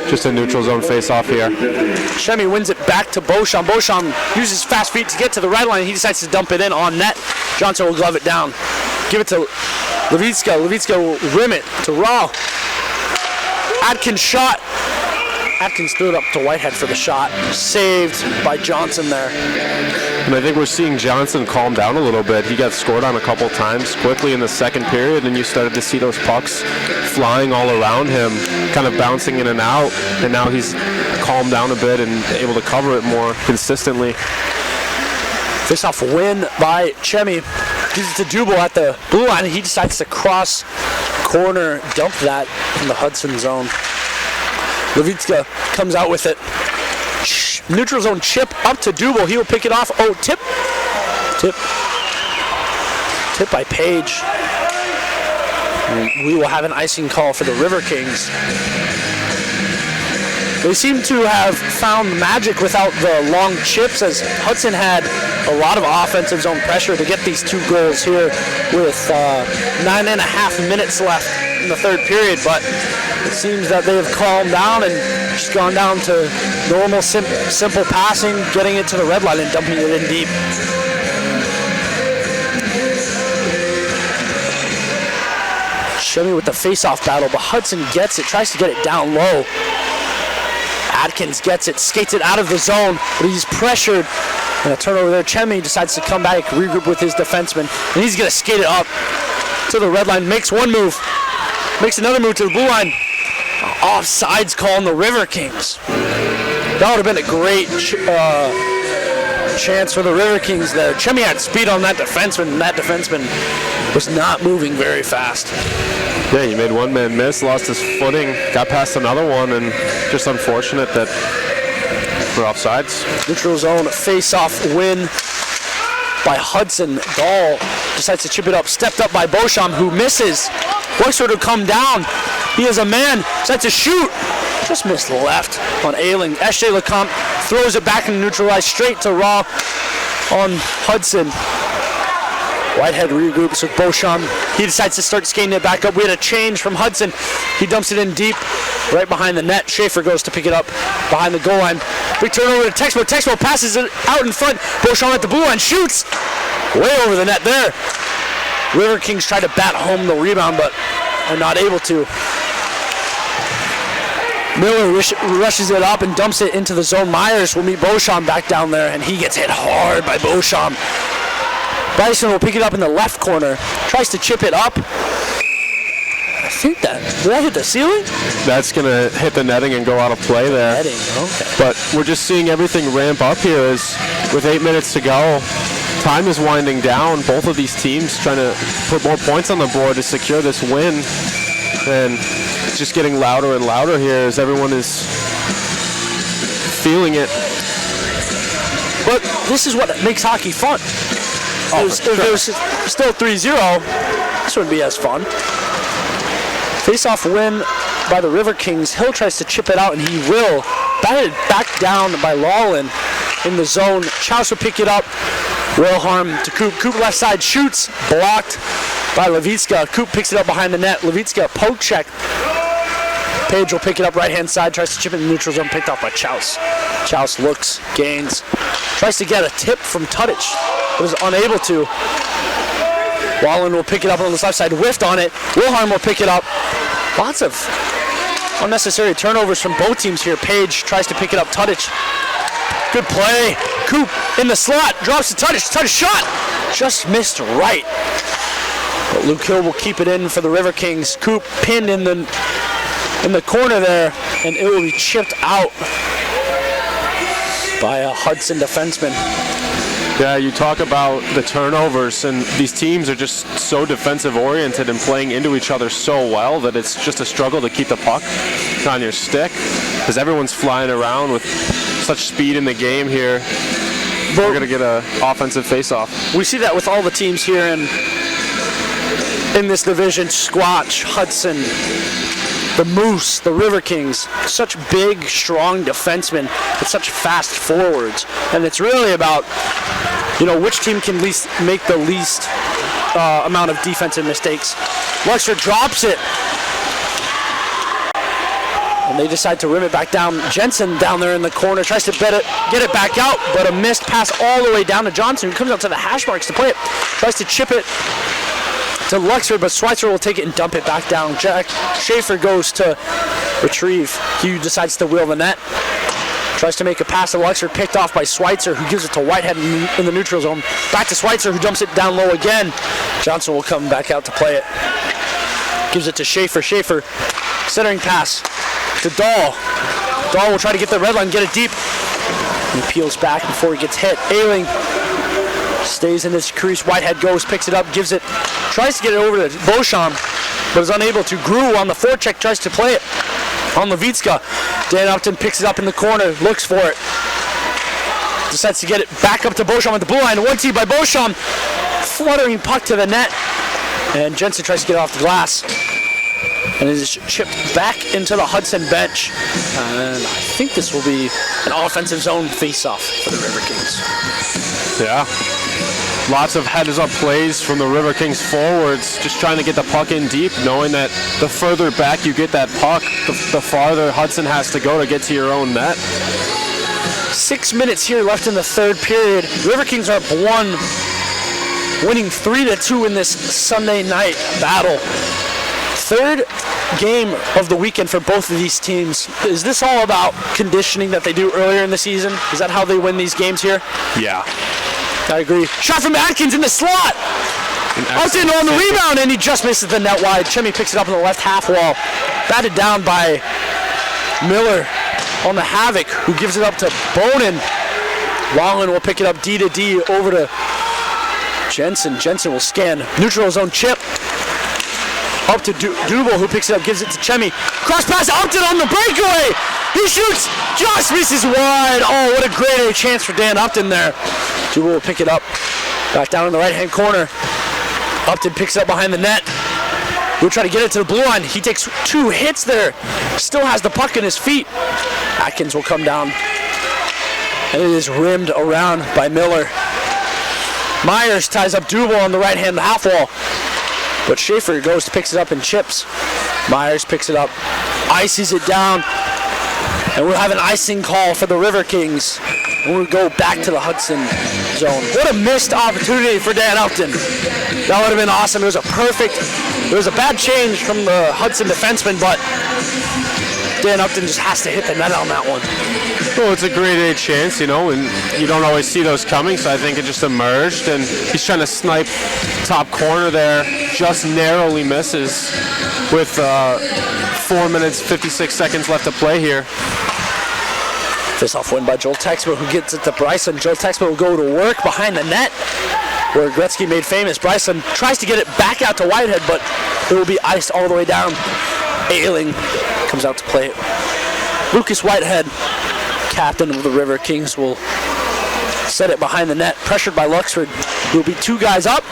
Just a neutral zone face-off here. Shemy wins it back to Beauchamp. Beauchamp uses fast feet to get to the red line. He decides to dump it in on net. Johnson will glove it down. Give it to Levitska. Levitska will rim it to Raw. Atkins shot. Atkins threw it up to Whitehead for the shot. Saved by Johnson there. And I think we're seeing Johnson calm down a little bit. He got scored on a couple times quickly in the second period, and you started to see those pucks flying all around him, kind of bouncing in and out, and now he's calmed down a bit and able to cover it more consistently. Face-off win by Chemi. Gives it to Dubel at the blue line. He decides to cross corner, dump that in the Hudson zone. Levitska comes out with it. Neutral zone chip up to Dubel. He will pick it off. Oh, tip by Page. And we will have an icing call for the Riverkings. They seem to have found magic without the long chips, as Hudson had a lot of offensive zone pressure to get these two goals here with 9.5 minutes left in the third period, but it seems that they have calmed down and just gone down to normal, simple passing, getting it to the red line and dumping it in deep. Shemy with the face-off battle, but Hudson gets it, tries to get it down low. Atkins gets it, skates it out of the zone, but he's pressured. And a turnover there. Chemi decides to come back, regroup with his defenseman, and he's going to skate it up to the red line. Makes one move, makes another move to the blue line. Offsides call on the Riverkings. That would have been a great chance for the Riverkings there. Chemi had speed on that defenseman, and that defenseman was not moving very fast. Yeah, he made one man miss, lost his footing, got past another one, and just unfortunate that we're offsides. Neutral zone face-off win by Hudson. Dahl decides to chip it up, stepped up by Beauchamp, who misses. Wexford will come down. He is a man, decides to shoot. Just missed left on Ailing. S.J. Lecomte throws it back in neutralized straight to Raw on Hudson. Whitehead regroups with Beauchamp. He decides to start skating it back up. We had a change from Hudson. He dumps it in deep, right behind the net. Schaefer goes to pick it up behind the goal line. Big turnover to Texmo. Texmo passes it out in front. Beauchamp at the blue line shoots. Way over the net there. Riverkings try to bat home the rebound, but are not able to. Miller rushes it up and dumps it into the zone. Myers will meet Beauchamp back down there, and he gets hit hard by Beauchamp. Bryson will pick it up in the left corner. Tries to chip it up. I think did that hit the ceiling? That's going to hit the netting and go out of play there. Netting, okay. But we're just seeing everything ramp up here as with 8 minutes to go. Time is winding down. Both of these teams trying to put more points on the board to secure this win. And it's just getting louder and louder here as everyone is feeling it. But this is what makes hockey fun. If it was still 3-0, this wouldn't be as fun. Face-off win by the Riverkings. Hill tries to chip it out, and he will. Batted back down by Lawlin in the zone. Chouse will pick it up. Wilhelm to Coop. Coop left side shoots. Blocked by Levitska. Coop picks it up behind the net. Levitska poke check. Page will pick it up right-hand side. Tries to chip it in the neutral zone. Picked off by Chouse. Chouse looks, gains. Tries to get a tip from Tudich. But is unable to. Wallen will pick it up on the left side. Whiffed on it. Wilhelm will pick it up. Lots of unnecessary turnovers from both teams here. Page tries to pick it up. Tudich. Good play. Coop in the slot. Drops to Tudich. Tudich shot. Just missed right. But Luke Hill will keep it in for the Riverkings. Coop pinned in the corner there, and it will be chipped out by a Hudson defenseman. Yeah, you talk about the turnovers, and these teams are just so defensive-oriented and playing into each other so well that it's just a struggle to keep the puck on your stick because everyone's flying around with such speed in the game here. We're going to get an offensive face-off. We see that with all the teams here in this division. Squatch, Hudson, the Moose, the Riverkings, such big, strong defensemen with such fast forwards. And it's really about, which team can make the least amount of defensive mistakes. Luxor drops it. And they decide to rim it back down. Jensen down there in the corner tries to get it back out, but a missed pass all the way down to Johnson, who comes out to the hash marks to play it. Tries to chip it to Luxor, but Schweitzer will take it and dump it back down. Jack Schaefer goes to retrieve. He decides to wheel the net. Tries to make a pass to Luxor, picked off by Schweitzer, who gives it to Whitehead in the neutral zone. Back to Schweitzer, who dumps it down low again. Johnson will come back out to play it. Gives it to Schaefer. Schaefer, centering pass to Dahl. Dahl will try to get the red line, get it deep. He peels back before he gets hit. Ailing stays in his crease. Whitehead goes, picks it up, gives it, tries to get it over to Beauchamp, but is unable to. Grew on the forecheck, tries to play it on Levitska. Dan Upton picks it up in the corner, looks for it. Decides to get it back up to Beauchamp at the blue line. 1-2 by Beauchamp. Fluttering puck to the net. And Jensen tries to get it off the glass. And it is chipped back into the Hudson bench. And I think this will be an offensive zone face-off for the Riverkings. Yeah. Lots of heads-up plays from the Riverkings forwards, just trying to get the puck in deep, knowing that the further back you get that puck, the farther Hudson has to go to get to your own net. 6 minutes here left in the third period. Riverkings are up 1, winning 3-2 in this Sunday night battle. Third game of the weekend for both of these teams. Is this all about conditioning that they do earlier in the season? Is that how they win these games here? Yeah. I agree. Shot from Atkins in the slot. Upton on the rebound, and he just misses the net wide. Chemi picks it up on the left half wall. Batted down by Miller on the Havoc, who gives it up to Bonin. Wallen will pick it up D to D over to Jensen. Jensen will scan. Neutral zone chip. Up to Dubel, who picks it up, gives it to Chemi. Cross pass, Upton on the breakaway. He shoots, just misses wide. Oh, what a great A chance for Dan Upton there. Dubel will pick it up. Back down in the right-hand corner. Upton picks it up behind the net. We'll try to get it to the blue line. He takes 2 hits there. Still has the puck in his feet. Atkins will come down. And it is rimmed around by Miller. Myers ties up Dubel on the right-hand half wall. But Schaefer goes to picks it up and chips. Myers picks it up, ices it down. And we'll have an icing call for the Riverkings. And we'll go back to the Hudson zone. What a missed opportunity for Dan Upton. That would have been awesome. It was a bad change from the Hudson defenseman, but Dan Upton just has to hit the net on that one. Well, it's a great A chance, you know, and you don't always see those coming, so I think it just emerged, and he's trying to snipe top corner there, just narrowly misses with 4 minutes, 56 seconds left to play here. Face-off win by Joel Texman, who gets it to Bryson. Joel Texman will go to work behind the net, where Gretzky made famous. Bryson tries to get it back out to Whitehead, but it will be iced all the way down. Ailing comes out to play it. Lucas Whitehead, captain of the Riverkings, will set it behind the net. Pressured by Luxford, who will be 2 guys up.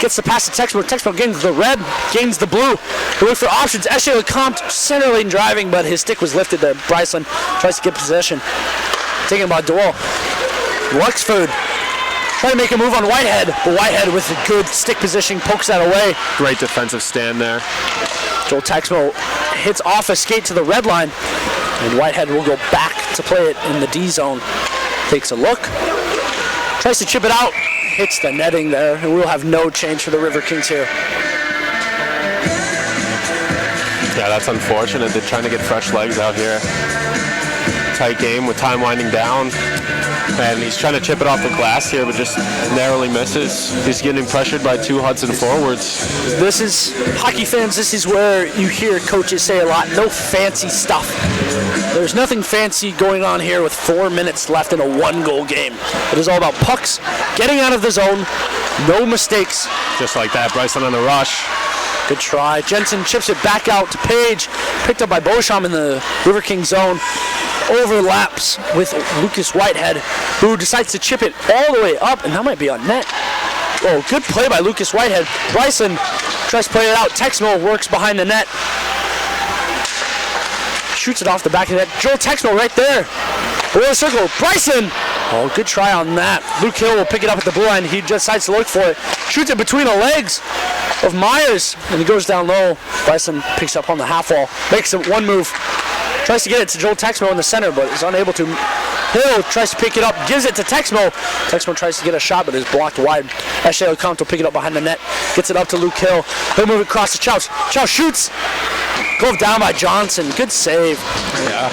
Gets the pass to Texman. Texman gains the red, gains the blue. They look for options. Esche Lecomte center lane driving, but his stick was lifted there. Bryson tries to get possession. Taken by Doyle. Luxford trying to make a move on Whitehead, but Whitehead with a good stick position pokes that away. Great defensive stand there. Joel Texmo hits off a skate to the red line, and Whitehead will go back to play it in the D zone. Takes a look, tries to chip it out, hits the netting there, and we'll have no change for the Riverkings here. Yeah, that's unfortunate. They're trying to get fresh legs out here. Tight game with time winding down. And he's trying to chip it off the glass here, but just narrowly misses. He's getting pressured by 2 Hudson forwards. This is, hockey fans, this is where you hear coaches say a lot, no fancy stuff. There's nothing fancy going on here with 4 minutes left in a 1-goal game. It is all about pucks, getting out of the zone, no mistakes. Just like that, Bryson on the rush. Good try. Jensen chips it back out to Page. Picked up by Beauchamp in the Riverkings zone. Overlaps with Lucas Whitehead, who decides to chip it all the way up, and that might be on net. Oh, good play by Lucas Whitehead. Bryson tries to play it out. Texmo works behind the net. Shoots it off the back of the net. Joel Texmo right there. Below the circle. Bryson! Oh, good try on that. Luke Hill will pick it up at the blue line. He decides to look for it. Shoots it between the legs of Myers, and he goes down low. Bryson picks up on the half wall. Makes one move. Tries to get it to Joel Texmo in the center, but is unable to. Hill tries to pick it up, gives it to Texmo. Texmo tries to get a shot, but is blocked wide. Esche Lecomte will pick it up behind the net. Gets it up to Luke Hill. He'll move it across to Chow. Chow shoots. Glove down by Johnson. Good save. Yeah.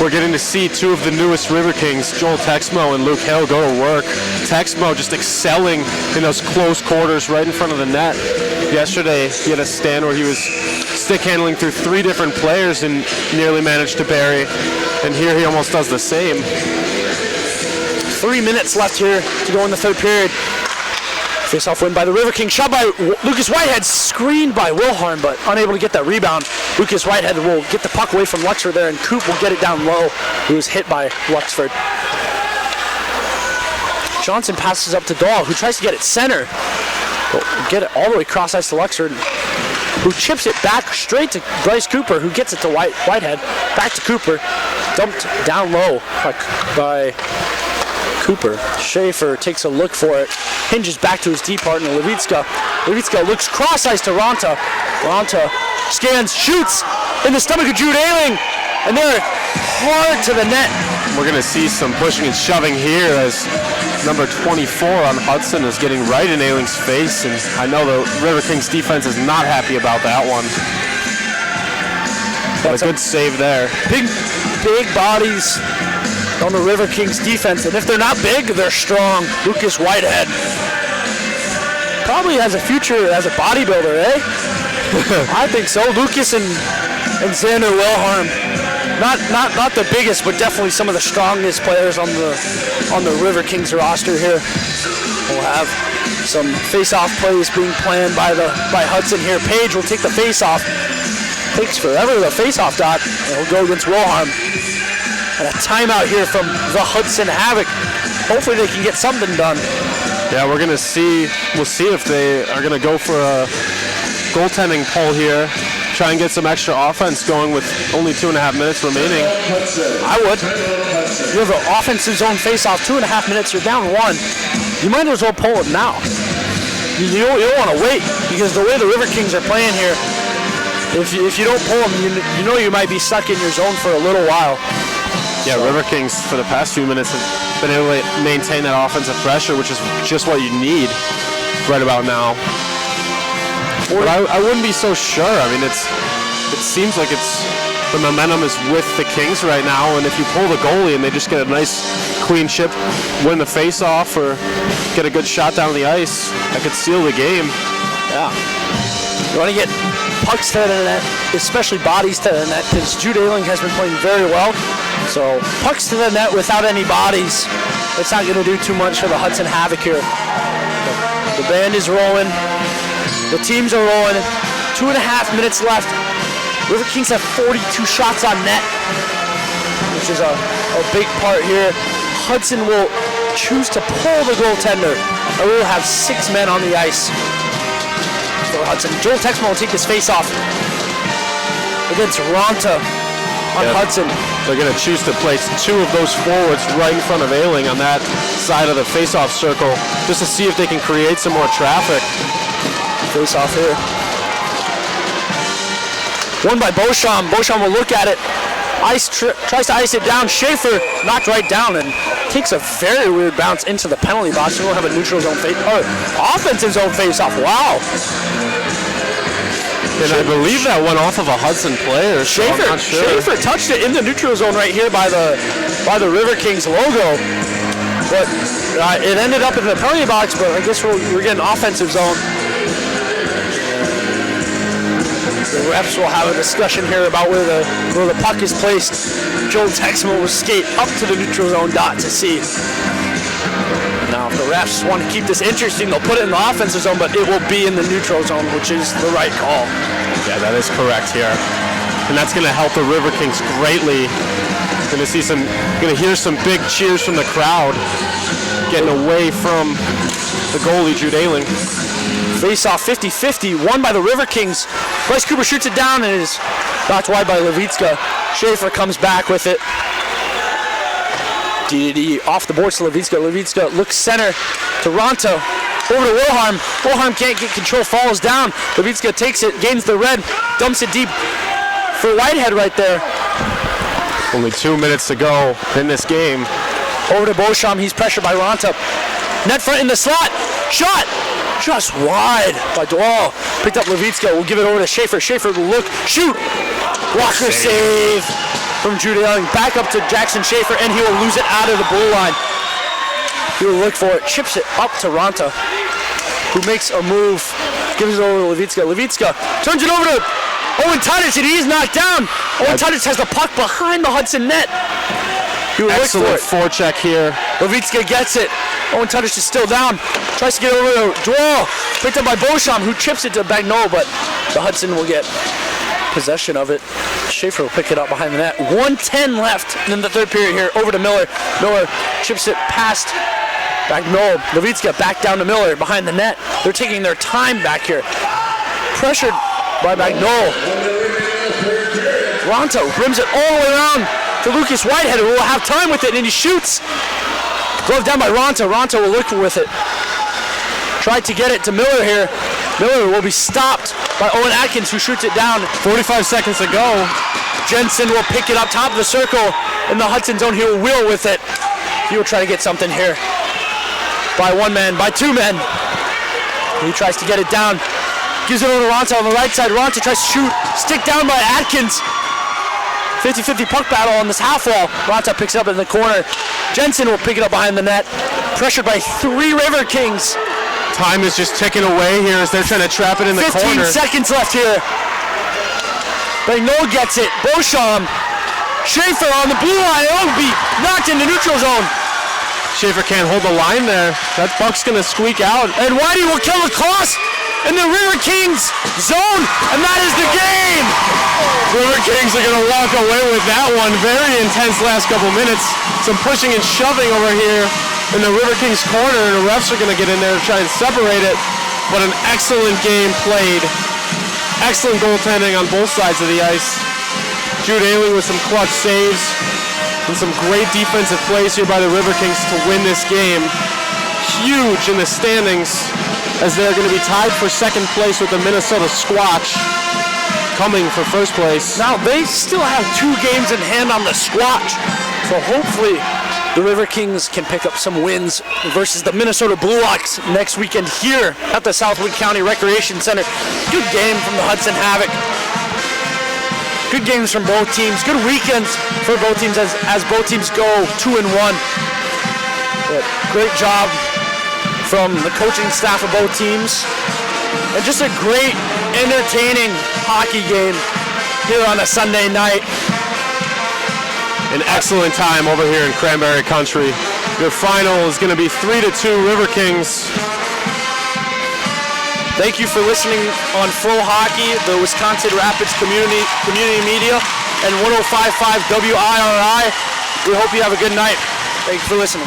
We're getting to see 2 of the newest Riverkings, Joel Texmo and Luke Hill, go to work. Texmo just excelling in those close quarters right in front of the net. Yesterday, he had a stand where he was stick handling through 3 different players and nearly managed to bury. And here he almost does the same. 3 minutes left here to go in the 3rd period. Face-off win by the Riverkings. Shot by Lucas Whitehead, screened by Wilharm, but unable to get that rebound. Lucas Whitehead will get the puck away from Luxford there, and Coop will get it down low. He was hit by Luxford. Johnson passes up to Dahl, who tries to get it center. But get it all the way cross ice to Luxford, who chips it back straight to Bryce Cooper, who gets it to Whitehead. Back to Cooper, dumped down low by Cooper. Schaefer takes a look for it, hinges back to his D partner, Levitska. Levitska looks cross ice to Ranta. Ranta scans, shoots in the stomach of Jude Ailing, and they're hard to the net. We're going to see some pushing and shoving here as number 24 on Hudson is getting right in Ailing's face, and I know the Riverkings defense is not happy about that one. But a good save there. Big bodies on the Riverkings defense, and if they're not big, they're strong. Lucas Whitehead probably has a future as a bodybuilder, eh? I think so. Lucas and Xander Wilharm. Not the biggest, but definitely some of the strongest players on the Riverkings roster here. We'll have some face-off plays being planned by Hudson here. Page will take the face-off. Takes forever the face-off dot, and he'll go against Wilhelm. And a timeout here from the Hudson Havoc. Hopefully they can get something done. Yeah, we'll see if they are gonna go for a goaltending pull here. Try and get some extra offense going with only 2.5 minutes remaining. I would. You have an offensive zone face-off, 2.5 minutes, you're down 1. You might as well pull it now. You don't want to wait, because the way the Riverkings are playing here, if you don't pull them, you know you might be stuck in your zone for a little while. Yeah, Riverkings for the past few minutes have been able to maintain that offensive pressure, which is just what you need right about now. But I wouldn't be so sure. I mean, it seems like the momentum is with the Kings right now, and if you pull the goalie and they just get a nice clean chip, win the face-off, or get a good shot down the ice, that could seal the game. Yeah. You want to get pucks to the net, especially bodies to the net, because Jude Ayling has been playing very well. So pucks to the net without any bodies, it's not going to do too much for the Hudson Havoc here. The band is rolling. The teams are rolling. 2.5 minutes left. Riverkings have 42 shots on net, which is a big part here. Hudson will choose to pull the goaltender, and we'll have 6 men on the ice for Hudson. Joel Texman will take his face-off against Ronta on Hudson. They're going to choose to place 2 of those forwards right in front of Ayling on that side of the face-off circle, just to see if they can create some more traffic. Face off here. Won by Beauchamp. Beauchamp will look at it. Tries to ice it down. Schaefer knocked right down and takes a very weird bounce into the penalty box. We will have a neutral zone offensive zone face off. Wow. And I believe that went off of a Hudson player. So I'm not sure. Schaefer touched it in the neutral zone right here by the Riverkings logo. But it ended up in the penalty box, but I guess we're getting offensive zone. The refs will have a discussion here about where the puck is placed. Joel Texman will skate up to the neutral zone dot to see. Now, if the refs want to keep this interesting, they'll put it in the offensive zone, but it will be in the neutral zone, which is the right call. Yeah, that is correct here. And that's going to help the Riverkings greatly. Going to hear some big cheers from the crowd, getting away from the goalie, Jude Ayling. Face-off 50-50, won by the Riverkings. Bryce Cooper shoots it down and is knocked wide by Levitska. Schaefer comes back with it. DDD off the boards to Levitska. Levitska looks center to Ronto. Over to Wilhelm. Wilhelm can't get control, falls down. Levitska takes it, gains the red, dumps it deep for Whitehead right there. Only 2 minutes to go in this game. Over to Beauchamp, he's pressured by Ronto. Net front in the slot. Shot! Just wide by Dwall. Picked up Levitska. We'll give it over to Schaefer. Schaefer will look. Shoot! Blocker save from Jude Ayling. Back up to Jackson Schaefer, and he will lose it out of the blue line. He will look for it. Chips it up to Ronta, who makes a move. Gives it over to Levitska. Levitska turns it over to Owen Titus, and he's knocked down. Owen Titus has the puck behind the Hudson net. He will look for it. Excellent forecheck here. Levitska gets it. Owen Titus is still down. Tries to get over to Dwall. Picked up by Beauchamp, who chips it to Bagnol, but the Hudson will get possession of it. Schaefer will pick it up behind the net. 1:10 left in the third period here. Over to Miller. Miller chips it past Bagnol. Levitska back down to Miller behind the net. They're taking their time back here. Pressured by Bagnol. Ronto rims it all the way around to Lucas Whitehead, who will have time with it, and he shoots. Glove down by Ronto. Ronto will look with it. Tried to get it to Miller here. Miller will be stopped by Owen Atkins, who shoots it down. 45 seconds to go. Jensen will pick it up top of the circle in the Hudson zone. He will wheel with it. He will try to get something here. By 1 man, by 2 men. He tries to get it down. Gives it over to Ronto on the right side. Ronto tries to shoot. Stick down by Atkins. 50-50 puck battle on this half wall. Ronto picks it up in the corner. Jensen will pick it up behind the net. Pressured by 3 Riverkings. Time is just ticking away here as they're trying to trap it in the corner. 15 seconds left here. Bagnol gets it. Beauchamp Schaefer on the blue line. It'll be knocked into neutral zone. Schaefer can't hold the line there. That puck's gonna squeak out. And Whitey will kill across in the Riverkings zone, and that is the game. Riverkings are gonna walk away with that one. Very intense last couple minutes. Some pushing and shoving over here in the Riverkings corner, and the refs are gonna get in there to try and separate it. But an excellent game played. Excellent goaltending on both sides of the ice. Jude Ailing with some clutch saves. And some great defensive plays here by the Riverkings to win this game. Huge in the standings as they're going to be tied for second place with the Minnesota Squatch coming for first place. Now they still have 2 games in hand on the Squatch, so hopefully the Riverkings can pick up some wins versus the Minnesota Bluehawks next weekend here at the Southwood County Recreation Center. Good game from the Hudson Havoc. Good games from both teams. Good weekends for both teams as both teams go 2-1. But great job from the coaching staff of both teams. And just a great, entertaining hockey game here on a Sunday night. An excellent time over here in Cranberry Country. Your final is going to be 3-2 Riverkings. Thank you for listening on Full Hockey, the Wisconsin Rapids Community Media, and 105.5 WIRI. We hope you have a good night. Thank you for listening.